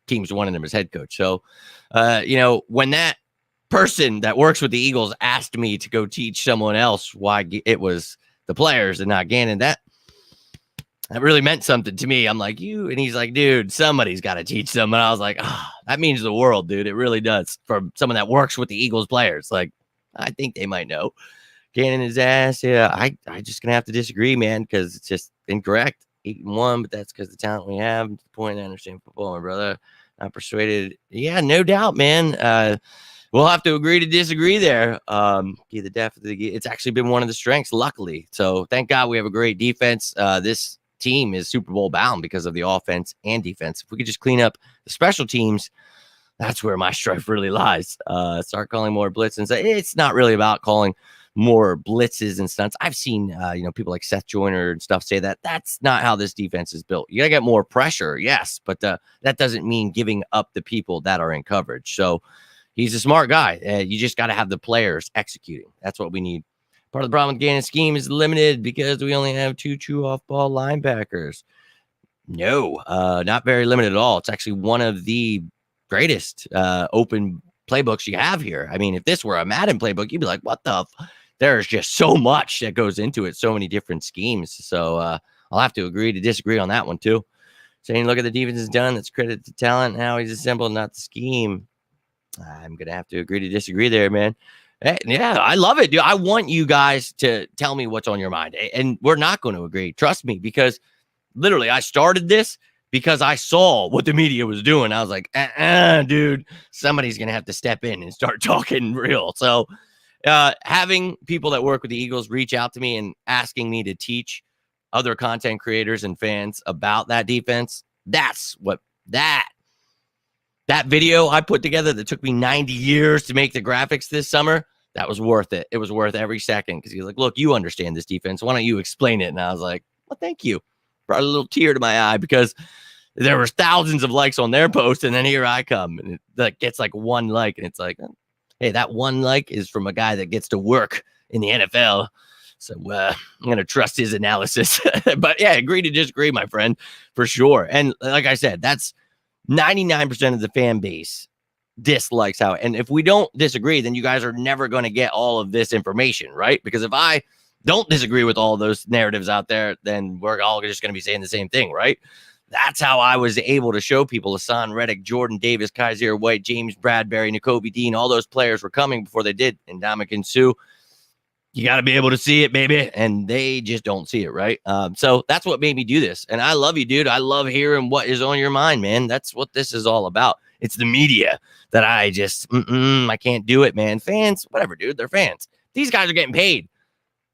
teams wanted him as head coach. So, when that person that works with the Eagles asked me to go teach someone else why it was the players and not Gannon, that really meant something to me. I'm like, you, and he's like, dude, somebody's got to teach them. And I was like, that means the world, dude. It really does. For someone that works with the Eagles players, like, I think they might know. Gannon his ass. Yeah, I just gonna have to disagree, man, because it's just incorrect. 8-1, but that's because the talent we have. To the point, I understand football, my brother. Not persuaded. Yeah, no doubt, man. we'll have to agree to disagree there. It's actually been one of the strengths, luckily. So thank God we have a great defense. This team is Super Bowl bound because of the offense and defense. If we could just clean up the special teams, that's where my strife really lies. Start calling more blitz and say it's not really about calling more blitzes and stunts. I've seen, people like Seth Joyner and stuff say that that's not how this defense is built. You got to get more pressure, yes, but that doesn't mean giving up the people that are in coverage. So he's a smart guy. You just got to have the players executing. That's what we need. Part of the problem with Gannon's scheme is limited because we only have 2 true off-ball linebackers. No, not very limited at all. It's actually one of the greatest open playbooks you have here. I mean, if this were a Madden playbook, you'd be like, what the there's just so much that goes into it, so many different schemes. So I'll have to agree to disagree on that one too. Saying, look at the defense is done. That's credit to talent. How he's assembled, not the scheme. I'm going to have to agree to disagree there, man. Hey, yeah, I love it, dude. I want you guys to tell me what's on your mind. And we're not going to agree. Trust me, because literally I started this because I saw what the media was doing. I was like, dude, somebody's going to have to step in and start talking real. So having people that work with the Eagles reach out to me and asking me to teach other content creators and fans about that defense, that's what that video I put together that took me 90 years to make the graphics this summer, that was worth it. It was worth every second because he's like, look, you understand this defense. Why don't you explain it? And I was like, well, thank you. Brought a little tear to my eye because there were thousands of likes on their post, and then here I come, and it gets like 1 like, and it's like, hey, that 1 like is from a guy that gets to work in the NFL. So I'm going to trust his analysis. But yeah, agree to disagree, my friend, for sure. And like I said, that's 99% of the fan base dislikes how. And if we don't disagree, then you guys are never going to get all of this information, right? Because if I don't disagree with all those narratives out there, then we're all just going to be saying the same thing, right? That's how I was able to show people Hassan Reddick, Jordan Davis, Kaiser White, James Bradbury, Nakobe Dean, all those players were coming before they did. And Ndamukong Suh, you got to be able to see it, baby. And they just don't see it, right? So that's what made me do this. And I love you, dude. I love hearing what is on your mind, man. That's what this is all about. It's the media that I just, I can't do it, man. Fans, whatever, dude. They're fans. These guys are getting paid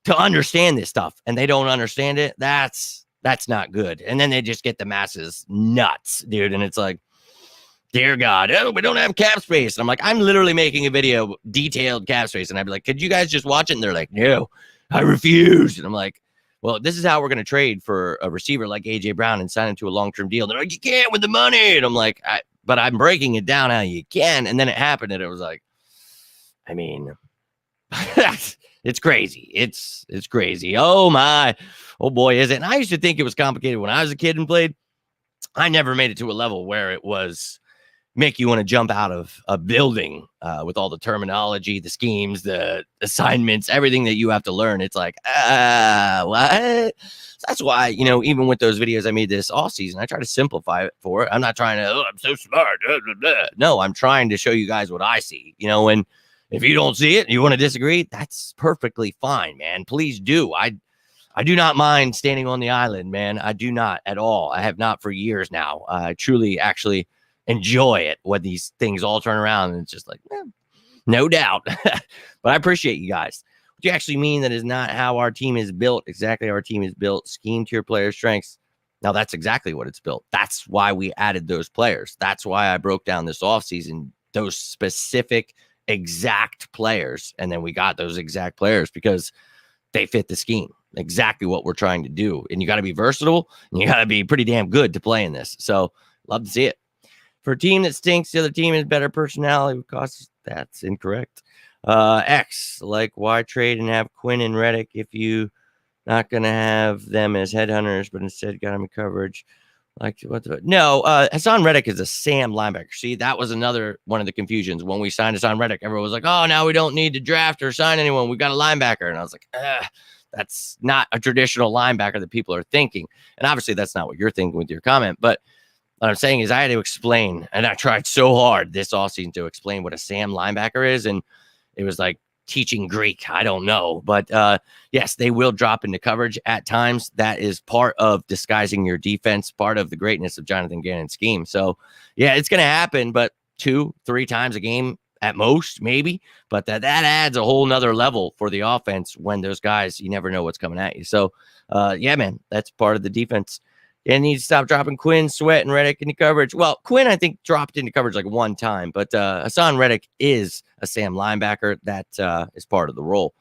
to understand this stuff, and they don't understand it. That's not good. And then they just get the masses nuts, dude. And it's like, dear God, we don't have cap space. And I'm like, I'm literally making a video, detailed cap space. And I'd be like, could you guys just watch it? And they're like, no, I refuse. And I'm like, well, this is how we're going to trade for a receiver like A.J. Brown and sign him to a long-term deal. And they're like, you can't with the money. And I'm like, but I'm breaking it down how you can. And then it happened. And it was like, I mean, it's crazy. It's crazy. Oh my, oh boy, is it. And I used to think it was complicated when I was a kid and played. I never made it to a level where it was make you want to jump out of a building with all the terminology, the schemes, the assignments, everything that you have to learn. It's like, what? That's why, even with those videos I made this all season, I try to simplify it for it. I'm not trying to, I'm so smart. Blah, blah, blah. No, I'm trying to show you guys what I see, and if you don't see it, you want to disagree, that's perfectly fine, man. Please do. I do not mind standing on the island, man. I do not at all. I have not for years now. I truly actually enjoy it when these things all turn around and it's just like, no doubt. But I appreciate you guys. What do you actually mean that is not how our team is built? Exactly how our team is built. Scheme to your players' strengths. Now that's exactly what it's built. That's why we added those players. That's why I broke down this offseason, those specific exact players. And then we got those exact players because they fit the scheme. Exactly what we're trying to do. And you got to be versatile and you got to be pretty damn good to play in this. So love to see it. For a team that stinks, the other team has better personality. Because that's incorrect. X, like why trade and have Quinn and Reddick if you not going to have them as headhunters, but instead got them in coverage? Like what? No, Hassan Reddick is a Sam linebacker. See, that was another one of the confusions when we signed Hassan Reddick. Everyone was like, "Oh, now we don't need to draft or sign anyone. We got a linebacker." And I was like, that's not a traditional linebacker that people are thinking. And obviously, that's not what you're thinking with your comment. But what I'm saying is, I had to explain, and I tried so hard this offseason to explain what a Sam linebacker is, and it was like teaching Greek. I don't know. But yes, they will drop into coverage at times. That is part of disguising your defense, part of the greatness of Jonathan Gannon's scheme. So, yeah, it's going to happen, but 2-3 times a game at most, maybe. But that adds a whole nother level for the offense when those guys, you never know what's coming at you. So, yeah, man, that's part of the defense. You need to stop dropping Quinn, Sweat, and Reddick into coverage. Well, Quinn, I think, dropped into coverage like one time, but Hassan Reddick is a Sam linebacker. That is part of the role.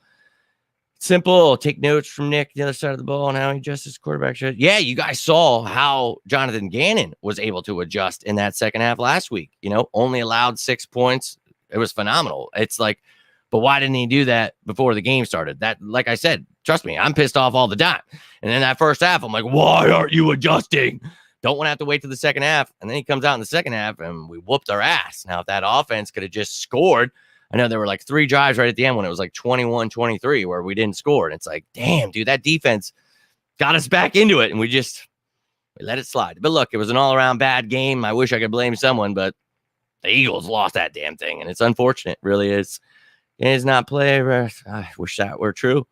Simple. Take notes from Nick, the other side of the ball, and how he adjusts his quarterback shit. Yeah, you guys saw how Jonathan Gannon was able to adjust in that second half last week. Only allowed 6 points. It was phenomenal. It's like, but why didn't he do that before the game started? That, like I said, trust me, I'm pissed off all the time. And then that first half, I'm like, why aren't you adjusting? Don't want to have to wait till the second half. And then he comes out in the second half and we whooped our ass. Now, if that offense could have just scored, I know there were like 3 drives right at the end when it was like 21-23 where we didn't score. And it's like, damn, dude, that defense got us back into it. And we let it slide. But look, it was an all-around bad game. I wish I could blame someone, but the Eagles lost that damn thing. And it's unfortunate. It really is. It is not play. I wish that were true.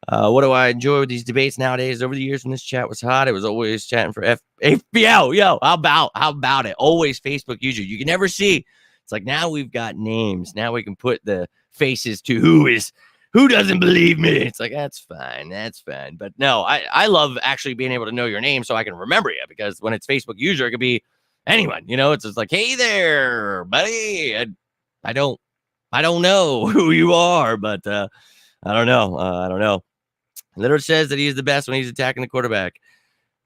What do I enjoy with these debates nowadays? Over the years when this chat was hot, it was always chatting for FBL. Yo, how about it? Always Facebook user. You can never see. It's like now we've got names. Now we can put the faces to who doesn't believe me. It's like, that's fine. But no, I love actually being able to know your name so I can remember you, because when it's Facebook user, it could be anyone. It's just like, hey there, buddy. I don't know who you are, but I don't know. Literally says that he's the best when he's attacking the quarterback.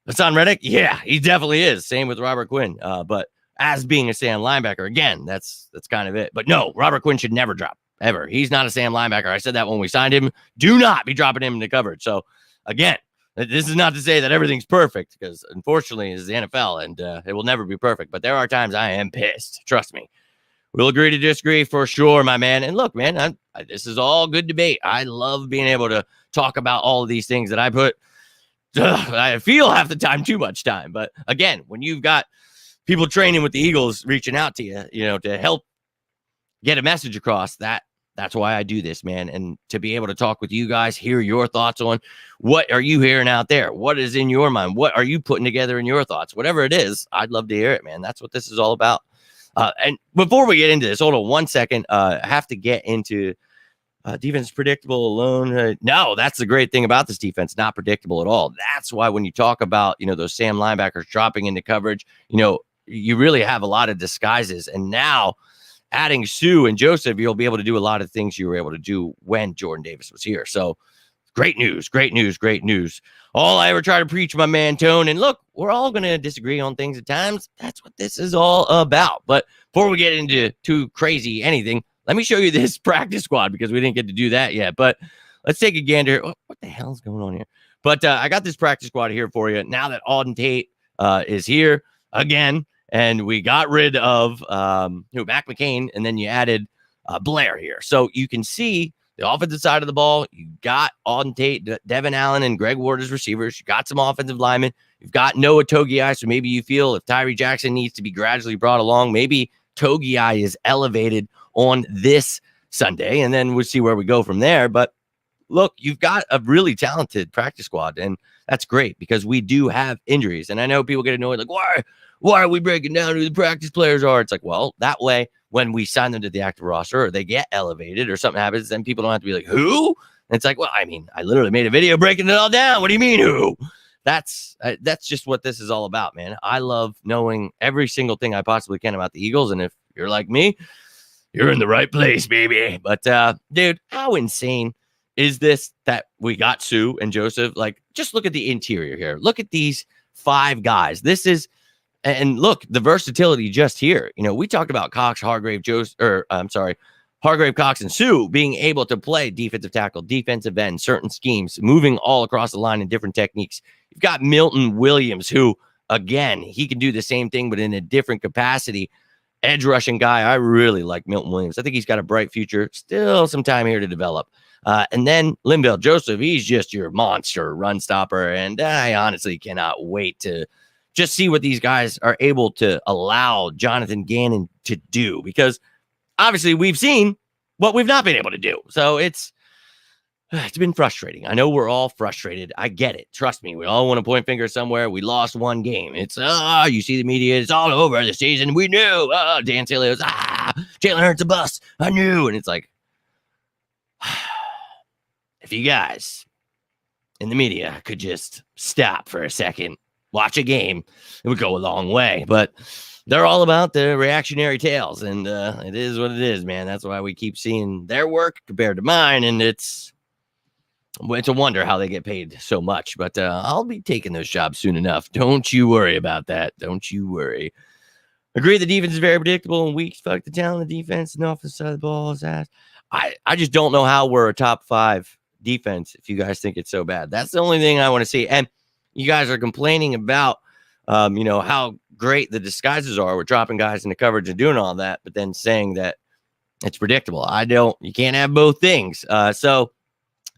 Hassan Reddick, yeah, he definitely is. Same with Robert Quinn. But as being a Sam linebacker, again, that's kind of it. But no, Robert Quinn should never drop, ever. He's not a Sam linebacker. I said that when we signed him. Do not be dropping him into coverage. So, again, this is not to say that everything's perfect, because unfortunately, this is the NFL, and it will never be perfect. But there are times I am pissed. Trust me. We'll agree to disagree for sure, my man. And look, man, this is all good debate. I love being able to talk about all of these things that I put, I feel half the time too much time. But again, when you've got people training with the Eagles reaching out to you, to help get a message across, that's why I do this, man. And to be able to talk with you guys, hear your thoughts on what are you hearing out there? What is in your mind? What are you putting together in your thoughts? Whatever it is, I'd love to hear it, man. That's what this is all about. And before we get into this, hold on 1 second. I have to get into defense predictable alone. No, that's the great thing about this defense. Not predictable at all. That's why when you talk about, those Sam linebackers dropping into coverage, you really have a lot of disguises. And now adding Sue and Joseph, you'll be able to do a lot of things you were able to do when Jordan Davis was here. So great news. All I ever try to preach, my man Tone. And look, we're all going to disagree on things at times. That's what this is all about. But before we get into too crazy anything, let me show you this practice squad, because we didn't get to do that yet. But let's take a gander. What the hell is going on here? But I got this practice squad here for you. Now that Tate is here again, and we got rid of Mac McCain, and then you added Blair here. So you can see the offensive side of the ball. You got Tate, Devin Allen, and Greg Ward as receivers. You got some offensive linemen. You've got Noah Togiai, so maybe you feel if Tyree Jackson needs to be gradually brought along, maybe Togiai is elevated on this Sunday, and then we'll see where we go from there. But look, you've got a really talented practice squad, and that's great because we do have injuries. And I know people get annoyed, like, why are we breaking down who the practice players are? It's like, well, that way, when we sign them to the active roster or they get elevated or something happens, then people don't have to be like, who? And it's like, well, I mean, I literally made a video breaking it all down. What do you mean, who? That's just what this is all about, man. I love knowing every single thing I possibly can about the Eagles. And if you're like me, you're in the right place, baby. But, dude, how insane is this that we got Sue and Joseph? Like, just look at the interior here. Look at these 5 guys. This is, and look, the versatility just here. We talked about Cox, Hargrave, Hargrave, Cox, and Sue being able to play defensive tackle, defensive end, certain schemes, moving all across the line in different techniques. You've got Milton Williams, who, again, he can do the same thing, but in a different capacity. Edge rushing guy. I really like Milton Williams. I think he's got a bright future. Still some time here to develop. And then Linval Joseph, he's just your monster run stopper. And I honestly cannot wait to just see what these guys are able to allow Jonathan Gannon to do, because obviously we've seen what we've not been able to do. So it's been frustrating. I know we're all frustrated. I get it. Trust me. We all want to point fingers somewhere. We lost one game. It's, you see the media. It's all over the season. We knew. Dan Taylor's, Jalen Hurts a bust. I knew. And it's like, if you guys in the media could just stop for a second, watch a game, it would go a long way. But they're all about the reactionary tales, and it is what it is, man. That's why we keep seeing their work compared to mine, and it's a wonder how they get paid so much. But I'll be taking those jobs soon enough. Don't you worry about that. Don't you worry. Agree the defense is very predictable and weak. Fuck the talent, the defense, and the offensive side of the ball is ass. I just don't know how we're a top 5 defense if you guys think it's so bad. That's the only thing I want to see. And you guys are complaining about how great the disguises are. We're dropping guys into coverage and doing all that, but then saying that it's predictable. You can't have both things. So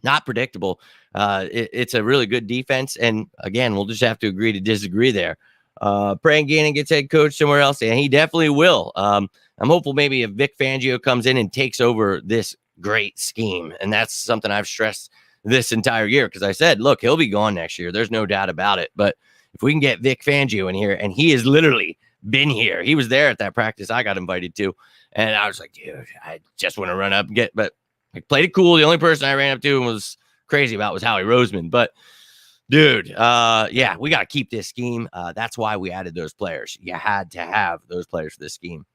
not predictable. It's a really good defense. And again, we'll just have to agree to disagree there. Praying Gannon gets head coach somewhere else, and he definitely will. I'm hopeful maybe if Vic Fangio comes in and takes over this great scheme, and that's something I've stressed this entire year, because I said, look, he'll be gone next year. There's no doubt about it. But if we can get Vic Fangio in here, and he has literally been here. He was there at that practice I got invited to, and I was like, dude, I just want to run up and but I played it cool. The only person I ran up to and was crazy about was Howie Roseman. But dude, yeah, we got to keep this scheme. That's why we added those players. You had to have those players for this scheme.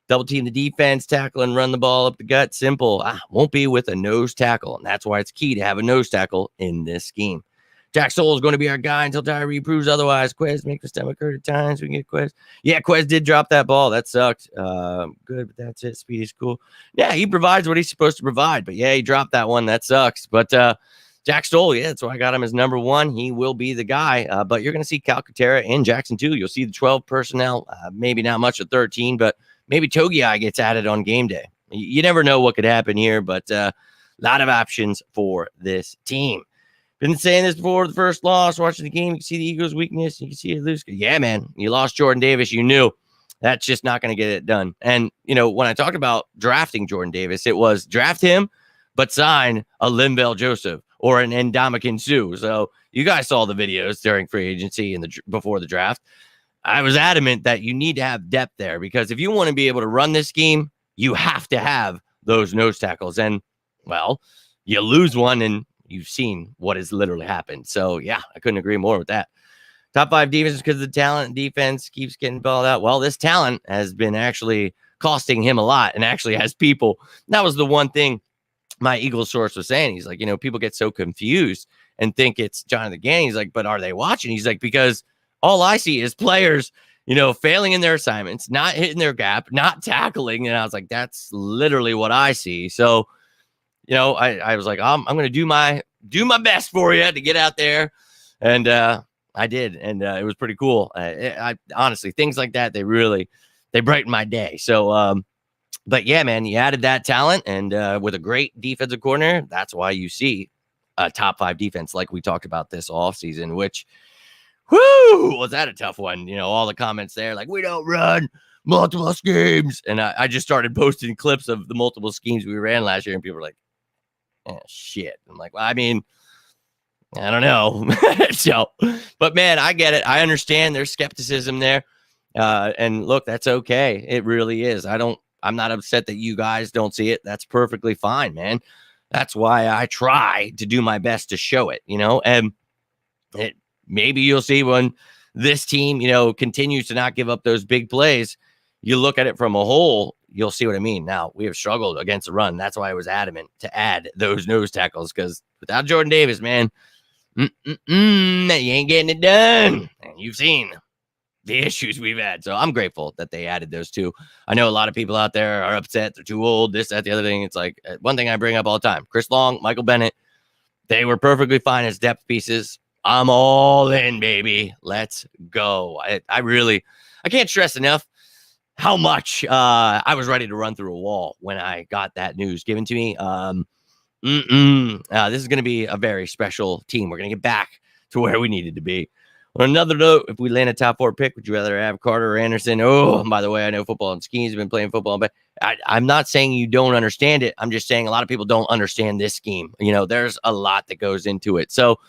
Double team the defense, tackle, and run the ball up the gut. Simple. Won't be with a nose tackle, and that's why it's key to have a nose tackle in this scheme. Jack Stoll is going to be our guy until Tyree proves otherwise. Quez make the stomach hurt at times. We can get Quez. Yeah, Quez did drop that ball. That sucked. Good, but that's it. Speedy's cool. Yeah, he provides what he's supposed to provide. But yeah, he dropped that one. That sucks. But Jack Stoll, yeah, that's why I got him as number 1. He will be the guy. But you're going to see Calcaterra and Jackson too. You'll see the 12 personnel. Maybe not much of 13, but maybe Togiai gets added on game day. You never know what could happen here, but a lot of options for this team. Been saying this before the first loss, watching the game, you can see the Eagles' weakness. You can see it lose. Yeah, man, you lost Jordan Davis. You knew that's just not going to get it done. And, when I talked about drafting Jordan Davis, it was draft him, but sign a Linval Joseph or an Ndamukong Suh. So you guys saw the videos during free agency and before the draft. I was adamant that you need to have depth there, because if you want to be able to run this scheme, you have to have those nose tackles. And, well, you lose one and you've seen what has literally happened. So, yeah, I couldn't agree more with that. Top 5 defense because the talent defense keeps getting balled out. Well, this talent has been actually costing him a lot, and actually has people. That was the one thing my Eagles source was saying. He's like, people get so confused and think it's Jonathan Gannon. He's like, but are they watching? He's like, because all I see is players, failing in their assignments, not hitting their gap, not tackling. And I was like, that's literally what I see. So, I was like, I'm going to do my best for you to get out there. And I did. And it was pretty cool. I honestly, things like that, they brighten my day. So, but yeah, man, you added that talent, and with a great defensive corner, that's why you see a top 5 defense like we talked about this offseason, which, whoo, was that a tough one? All the comments there, like, we don't run multiple schemes. And I just started posting clips of the multiple schemes we ran last year, and people were like, shit. I'm like, well, I mean, I don't know. So, but man, I get it. I understand there's skepticism there. And look, that's okay. It really is. I'm not upset that you guys don't see it. That's perfectly fine, man. That's why I try to do my best to show it, and maybe you'll see when this team, continues to not give up those big plays. You look at it from a whole, you'll see what I mean. Now, we have struggled against the run. That's why I was adamant to add those nose tackles, because without Jordan Davis, man, you ain't getting it done. And you've seen the issues we've had. So I'm grateful that they added those two. I know a lot of people out there are upset. They're too old, this, that, the other thing. It's like one thing I bring up all the time. Chris Long, Michael Bennett, they were perfectly fine as depth pieces. I'm all in, baby. Let's go. I can't stress enough how much I was ready to run through a wall when I got that news given to me. This is going to be a very special team. We're going to get back to where we needed to be. On another note, if we land a top 4 pick, would you rather have Carter or Anderson? Oh, and by the way, I know football and schemes have been playing football, but I'm not saying you don't understand it. I'm just saying a lot of people don't understand this scheme. There's a lot that goes into it. So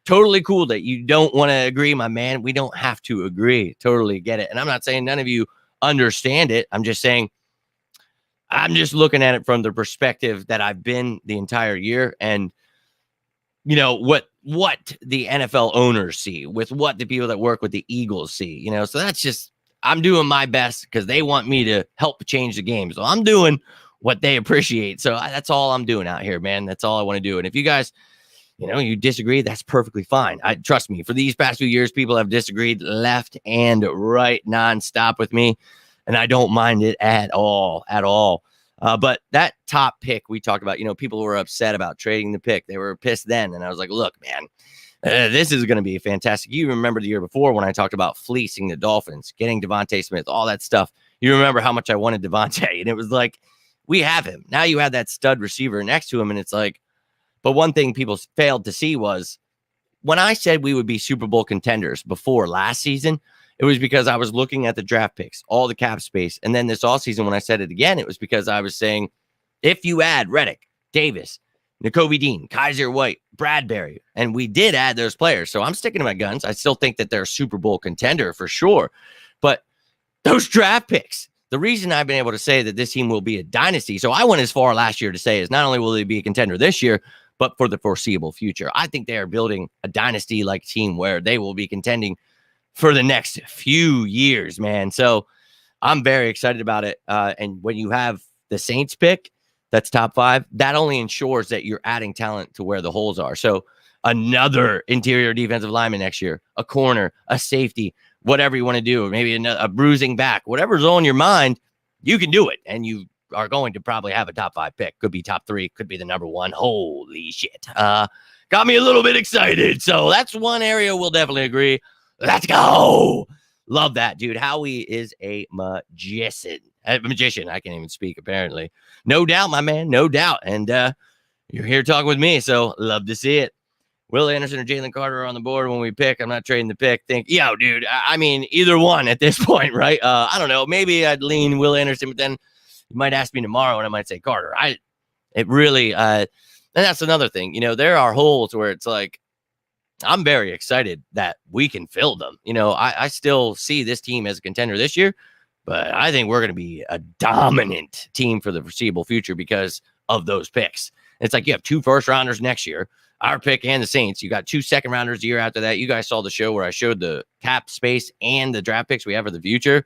totally cool that you don't want to agree, my man. We don't have to agree. Totally get it. And I'm not saying none of you understand it. I'm just saying I'm just looking at it from the perspective that I've been the entire year, and what the NFL owners see, with what the people that work with the Eagles see, so that's just, I'm doing my best because they want me to help change the game. So I'm doing what they appreciate. So that's all I'm doing out here, man. That's all I want to do. And if you guys, you disagree, that's perfectly fine. Trust me, for these past few years, people have disagreed left and right nonstop with me, and I don't mind it at all. But that top pick we talked about, people were upset about trading the pick. They were pissed then. And I was like, look, man, this is going to be fantastic. You remember the year before when I talked about fleecing the Dolphins, getting Devontae Smith, all that stuff. You remember how much I wanted Devontae, and it was like, we have him. Now you have that stud receiver next to him, and it's like, but one thing people failed to see was when I said we would be Super Bowl contenders before last season, it was because I was looking at the draft picks, all the cap space. And then this offseason, when I said it again, it was because I was saying, if you add Reddick, Davis, Nakobe Dean, Kaiser White, Bradbury, and we did add those players. So I'm sticking to my guns. I still think that they're a Super Bowl contender for sure. But those draft picks, the reason I've been able to say that this team will be a dynasty. So I went as far last year to say is not only will they be a contender this year, but for the foreseeable future. I think they are building a dynasty-like team where they will be contending for the next few years, man. So I'm very excited about it. And when you have the Saints pick, that's top 5, that only ensures that you're adding talent to where the holes are. So another interior defensive lineman next year, a corner, a safety, whatever you want to do, or maybe a bruising back, whatever's on your mind, you can do it. And you are going to probably have a top 5 pick. Could be top 3, could be the number 1. Holy shit. Got me a little bit excited. So that's one area we'll definitely agree. Let's go. Love that, dude. Howie is a magician. I can't even speak, apparently. No doubt, my man. No doubt. And you're here talking with me, so love to see it. Will Anderson or Jalen Carter are on the board when we pick. I'm not trading the pick. Yo, dude, I mean, either one at this point, right? I don't know. Maybe I'd lean Will Anderson, but then you might ask me tomorrow and I might say Carter. It really, and that's another thing. There are holes where it's like, I'm very excited that we can fill them. I still see this team as a contender this year, but I think we're going to be a dominant team for the foreseeable future because of those picks. It's like you have 2 first-rounders next year, our pick and the Saints. You got 2 second-rounders a year after that. You guys saw the show where I showed the cap space and the draft picks we have for the future.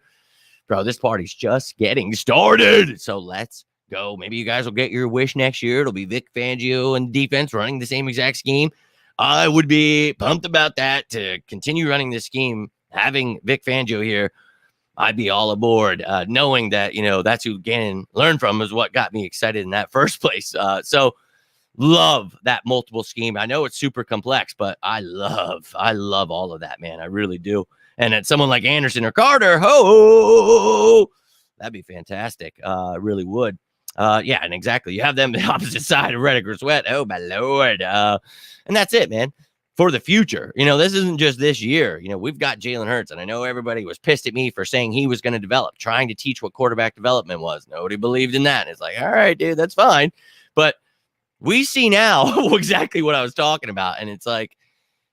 Bro, this party's just getting started. So let's go. Maybe you guys will get your wish next year. It'll be Vic Fangio and defense running the same exact scheme. I would be pumped about that to continue running this scheme. Having Vic Fangio here, I'd be all aboard, knowing that, that's who Gannon learned from is what got me excited in that first place. So love that multiple scheme. I know it's super complex, but I love all of that, man. I really do. And at someone like Anderson or Carter, that'd be fantastic. Really would. Yeah, and exactly. You have them the opposite side of Reddick or Sweat. Oh, my Lord. And that's it, man. For the future. This isn't just this year. We've got Jalen Hurts, and I know everybody was pissed at me for saying he was going to develop, trying to teach what quarterback development was. Nobody believed in that. And it's like, all right, dude, that's fine. But we see now exactly what I was talking about. And it's like,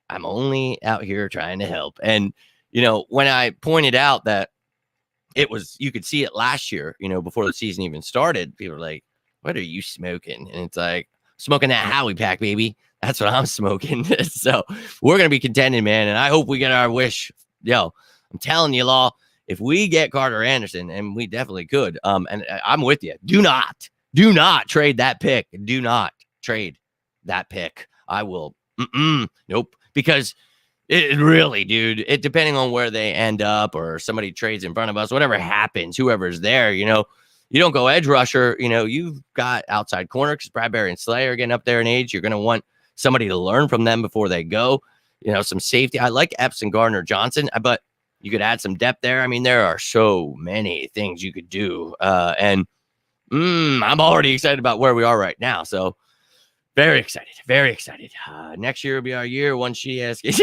I'm only out here trying to help. And, when I pointed out that it was, you could see it last year, before the season even started, people were like, what are you smoking? And it's like, smoking that Howie pack, baby. That's what I'm smoking. So we're going to be contending, man. And I hope we get our wish. Yo, I'm telling you, Law, if we get Carter Anderson, and we definitely could, and I'm with you, do not trade that pick. Do not trade that pick. I will. Nope. Because it really, dude, depending on where they end up or somebody trades in front of us, whatever happens, whoever's there, you don't go edge rusher. You've got outside corner because Bradbury and Slayer are getting up there in age. You're going to want somebody to learn from them before they go. Some safety. I like Epps and Gardner-Johnson, but you could add some depth there. I mean, there are so many things you could do. And I'm already excited about where we are right now. So very excited. Very excited. Next year will be our year. One she asks,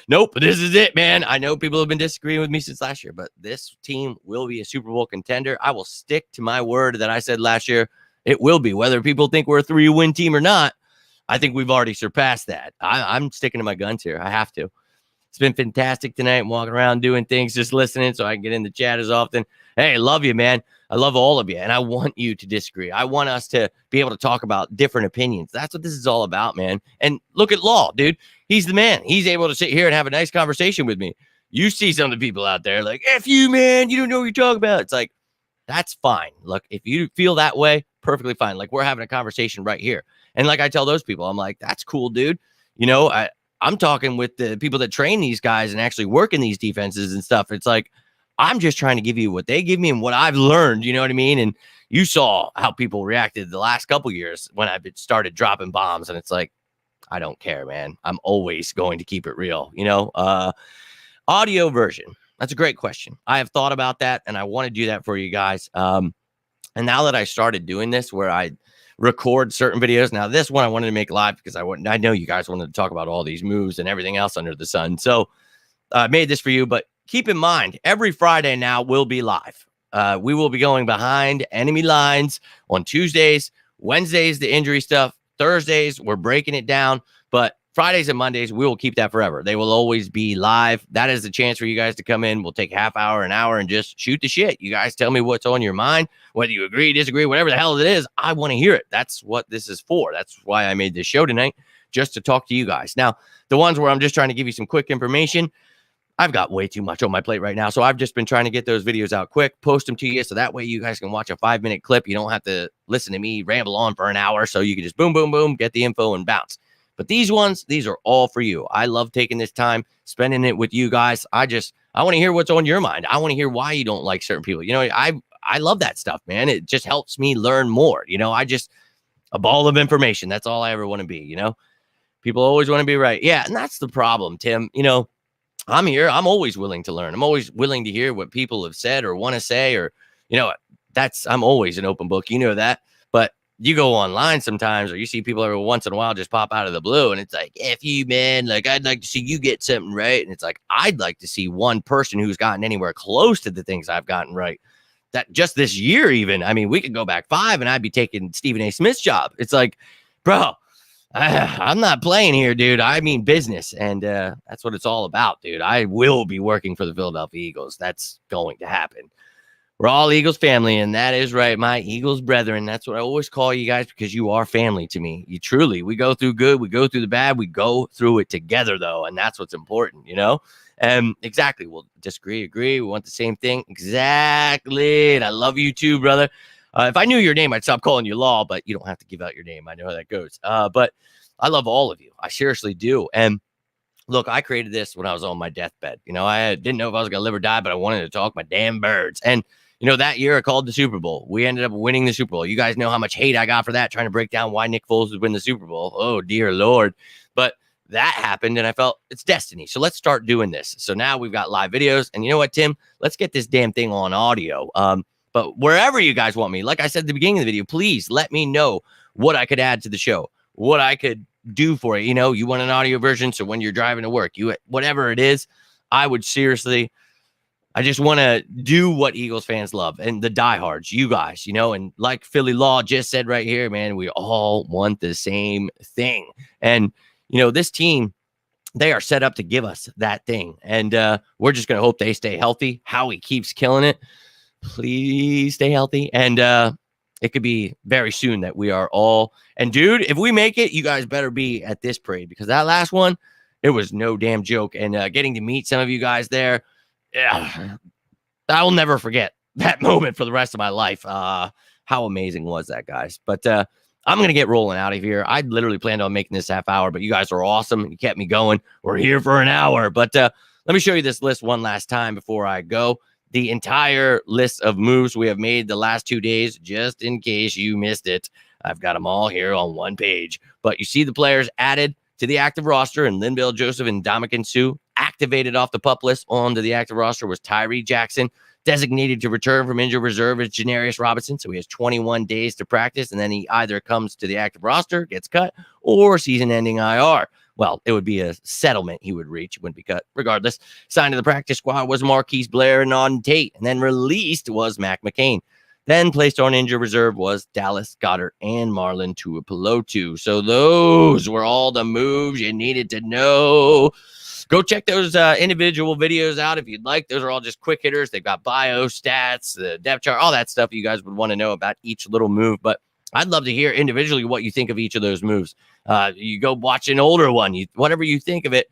nope, this is it, man. I know people have been disagreeing with me since last year, but this team will be a Super Bowl contender. I will stick to my word that I said last year. It will be. Whether people think we're a 3-win team or not, I think we've already surpassed that. I'm sticking to my guns here. I have to. It's been fantastic tonight. I'm walking around doing things, just listening so I can get in the chat as often. Hey, I love you, man. I love all of you, and I want you to disagree. I want us to be able to talk about different opinions. That's what this is all about, man. And look at Law, dude. He's the man. He's able to sit here and have a nice conversation with me. You see some of the people out there like, F you, man. You don't know what you're talking about. It's like, that's fine. Look, if you feel that way, perfectly fine. Like, we're having a conversation right here. And like I tell those people, I'm like, that's cool, dude. You know, I'm talking with the people that train these guys and actually work in these defenses and stuff. It's like, I'm just trying to give you what they give me and what I've learned. You know what I mean? And you saw how people reacted the last couple years when I started dropping bombs. And it's like, I don't care, man. I'm always going to keep it real. You know, audio version. That's a great question. I have thought about that, and I want to do that for you guys. And now that I started doing this, where I record certain videos, now this one I wanted to make live because I know you guys wanted to talk about all these moves and everything else under the sun. So I made this for you, but keep in mind, every Friday now will be live. We will be going behind enemy lines on Tuesdays, Wednesdays, the injury stuff. Thursdays, we're breaking it down, but Fridays and Mondays, we will keep that forever. They will always be live. That is the chance for you guys to come in. We'll take half hour, an hour, and just shoot the shit. You guys tell me what's on your mind, whether you agree, disagree, whatever the hell it is. I want to hear it. That's what this is for. That's why I made this show tonight, just to talk to you guys. Now, the ones where I'm just trying to give you some quick information, I've got way too much on my plate right now. So I've just been trying to get those videos out quick, post them to you. So that way you guys can watch a 5-minute clip. You don't have to listen to me ramble on for an hour. So you can just boom, boom, boom, get the info and bounce. But these ones, these are all for you. I love taking this time, spending it with you guys. I want to hear what's on your mind. I want to hear why you don't like certain people. You know, I love that stuff, man. It just helps me learn more. You know, a ball of information. That's all I ever want to be, you know. People always want to be right. Yeah, and that's the problem, Tim. You know, I'm here. I'm always willing to learn. I'm always willing to hear what people have said or want to say, or, you know, I'm always an open book. You know that. But you go online sometimes, or you see people every once in a while just pop out of the blue, and it's like, F you, man. Like, I'd like to see you get something right. And it's like, I'd like to see one person who's gotten anywhere close to the things I've gotten right. That just this year, even. I mean, we could go back 5 and I'd be taking Stephen A. Smith's job. It's like, bro, I'm not playing here, dude. I mean business. And that's what it's all about, dude. I will be working for the Philadelphia Eagles. That's going to happen. We're all Eagles family, and that is right, my Eagles brethren. That's what I always call you guys, because you are family to me. You truly, we go through good, we go through the bad, we go through it together, though, and that's what's important, you know? Exactly. We'll disagree, agree. We want the same thing. Exactly. And I love you too, brother. If I knew your name, I'd stop calling you Law, but you don't have to give out your name. I know how that goes. But I love all of you. I seriously do. And look, I created this when I was on my deathbed. You know, I didn't know if I was going to live or die, but I wanted to talk my damn birds. And you know, that year I called the Super Bowl. We ended up winning the Super Bowl. You guys know how much hate I got for that, trying to break down why Nick Foles would win the Super Bowl. Oh, dear Lord. But that happened, and I felt it's destiny. So let's start doing this. So now we've got live videos. And you know what, Tim? Let's get this damn thing on audio. But wherever you guys want me, like I said at the beginning of the video, please let me know what I could add to the show, what I could do for it. You know, you want an audio version, so when you're driving to work, whatever it is, I would seriously... I just want to do what Eagles fans love, and the diehards, you guys, you know, and like Philly Law just said right here, man, we all want the same thing. And, you know, this team, they are set up to give us that thing. And we're just going to hope they stay healthy. Howie keeps killing it. Please stay healthy. And it could be very soon that we are all. And dude, if we make it, you guys better be at this parade, because that last one, it was no damn joke. And getting to meet some of you guys there, yeah, I will never forget that moment for the rest of my life. How amazing was that, guys? But I'm going to get rolling out of here. I literally planned on making this half hour, but you guys are awesome. You kept me going. We're here for an hour. But let me show you this list one last time before I go. The entire list of moves we have made the last 2 days, just in case you missed it. I've got them all here on one page. But you see the players added to the active roster, and Linval Joseph and Ndamukong Suh. Activated off the PUP list onto the active roster was Tyree Jackson. Designated to return from injured reserve is Janarius Robinson. So he has 21 days to practice, and then he either comes to the active roster, gets cut, or season-ending IR. Well, it would be a settlement he would reach. It wouldn't be cut. Regardless, signed to the practice squad was Marquise Blair and Tate, and then released was Mac McCain. Then placed on injured reserve was Dallas Goedert and Marlon Tuipulotu. So those were all the moves you needed to know. go check those individual videos out if you'd like. Those are all just quick hitters. They've got bio, stats, the depth chart, all that stuff you guys would want to know about each little move. But I'd love to hear individually what you think of each of those moves. You go watch an older one, whatever you think of it.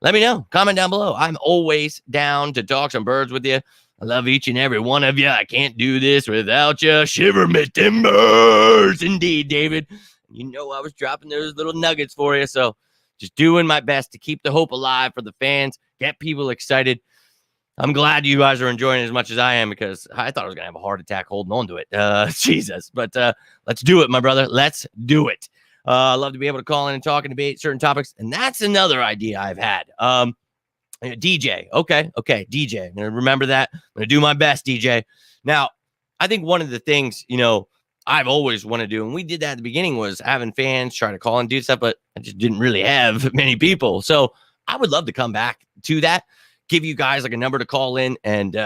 Let me know. Comment down below. I'm always down to talk some birds with you. I love each and every one of you. I can't do this without you. Shiver me timbers. Indeed, David. You know I was dropping those little nuggets for you. So just doing my best to keep the hope alive for the fans, get people excited. I'm glad you guys are enjoying it as much as I am, because I thought I was going to have a heart attack holding on to it. Jesus. But let's do it, my brother. Let's do it. I love to be able to call in and talk and debate certain topics. And that's another idea I've had. DJ. Okay. DJ. I'm going to remember that. I'm going to do my best, DJ. Now, I think one of the things, I've always wanted to do, and we did that at the beginning, was having fans try to call and do stuff, but I just didn't really have many people. So I would love to come back to that, give you guys like a number to call in, and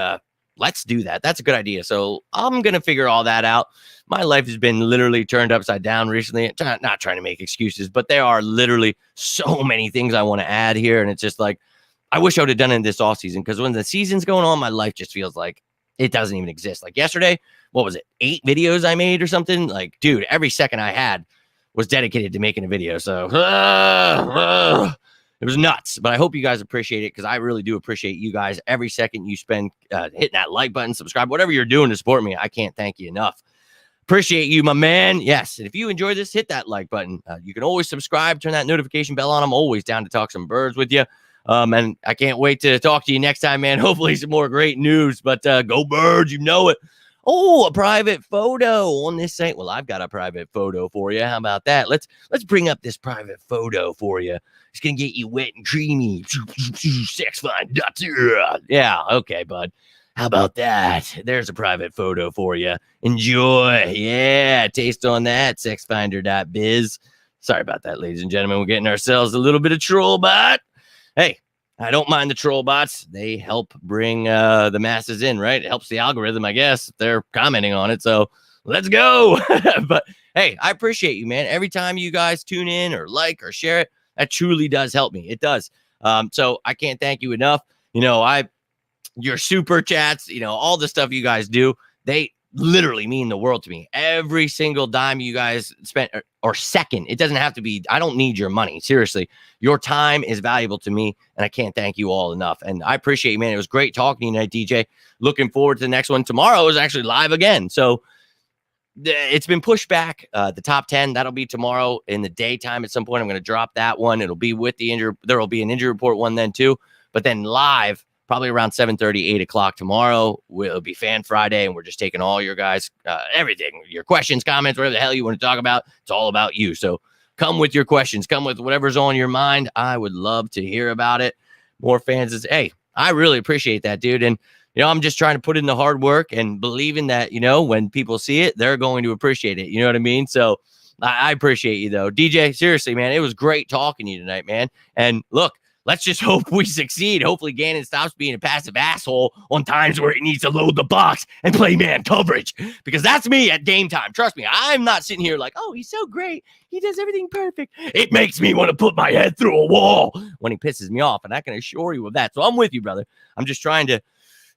let's do that. That's a good idea. So I'm going to figure all that out. My life has been literally turned upside down recently. Not trying to make excuses, but there are literally so many things I want to add here. And it's just like, I wish I would have done it in this off season, because when the season's going on, my life just feels like it doesn't even exist. Like yesterday, what was it? 8 videos I made or something? Like, dude, every second I had was dedicated to making a video. So it was nuts. But I hope you guys appreciate it, because I really do appreciate you guys. Every second you spend hitting that like button, subscribe, whatever you're doing to support me, I can't thank you enough. Appreciate you, my man. Yes. And if you enjoy this, hit that like button. You can always subscribe, turn that notification bell on. I'm always down to talk some birds with you. And I can't wait to talk to you next time, man. Hopefully some more great news, but go birds, you know it. Oh, a private photo on this site. Well, I've got a private photo for you. How about that? Let's bring up this private photo for you. It's going to get you wet and creamy. Sex find. Yeah. Okay, bud. How about that? There's a private photo for you. Enjoy. Yeah. Taste on that. Sexfinder.biz. Sorry about that, ladies and gentlemen. We're getting ourselves a little bit of troll bot. Hey, I don't mind the troll bots. They help bring the masses in, right? It helps the algorithm, I guess, if they're commenting on it. So let's go. But hey, I appreciate you, man. Every time you guys tune in or like or share it, that truly does help me. It does. So I can't thank you enough. Your super chats, all the stuff you guys do, they literally mean the world to me. Every single dime you guys spent or second, it doesn't have to be, I don't need your money. Seriously, your time is valuable to me, and I can't thank you all enough. And I appreciate you, man. It was great talking to you tonight, DJ. Looking forward to the next one. Tomorrow is actually live again. So it's been pushed back. The top 10, that'll be tomorrow in the daytime at some point. I'm going to drop that one. It'll be with the injury. There will be an injury report one then too, but then live probably around 7:30, 8 o'clock tomorrow. It'll be Fan Friday, and we're just taking all your guys, everything, your questions, comments, whatever the hell you want to talk about. It's all about you. So come with your questions. Come with whatever's on your mind. I would love to hear about it. More fans hey, I really appreciate that, dude. And, I'm just trying to put in the hard work and believing that, when people see it, they're going to appreciate it. You know what I mean? So I appreciate you, though. DJ, seriously, man, it was great talking to you tonight, man. And look, let's just hope we succeed. Hopefully Gannon stops being a passive asshole on times where he needs to load the box and play man coverage, because that's me at game time. Trust me, I'm not sitting here like, oh, he's so great. He does everything perfect. It makes me want to put my head through a wall when he pisses me off, and I can assure you of that. So I'm with you, brother. I'm just trying to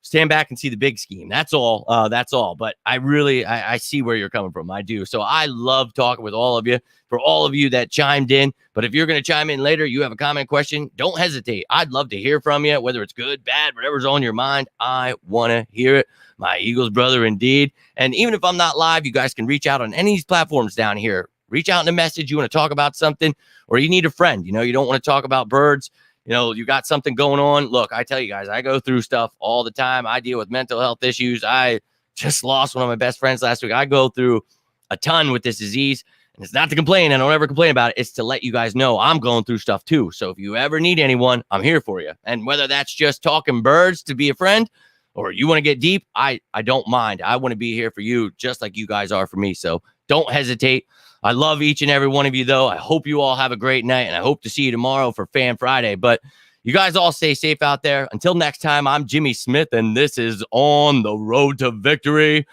stand back and see the big scheme. That's all. That's all. But I see where you're coming from. I do. So I love talking with all of you. For all of you that chimed in. But if you're going to chime in later, you have a comment, question, don't hesitate. I'd love to hear from you, whether it's good, bad, whatever's on your mind. I want to hear it. My Eagles brother, indeed. And even if I'm not live, you guys can reach out on any of these platforms down here. Reach out in a message. You want to talk about something, or you need a friend. You don't want to talk about birds. You got something going on. Look, I tell you guys, I go through stuff all the time. I deal with mental health issues. I just lost one of my best friends last week. I go through a ton with this disease, and it's not to complain. I don't ever complain about it. It's to let you guys know I'm going through stuff too. So if you ever need anyone, I'm here for you. And whether that's just talking birds to be a friend, or you want to get deep, I don't mind. I want to be here for you just like you guys are for me. So don't hesitate. I love each and every one of you, though. I hope you all have a great night, and I hope to see you tomorrow for Fan Friday. But you guys all stay safe out there. Until next time, I'm Jimmy Smith, and this is On the Road to Victory.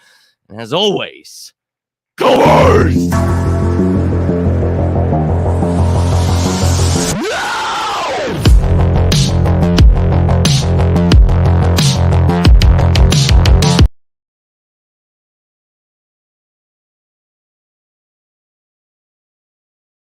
And as always, go Birds!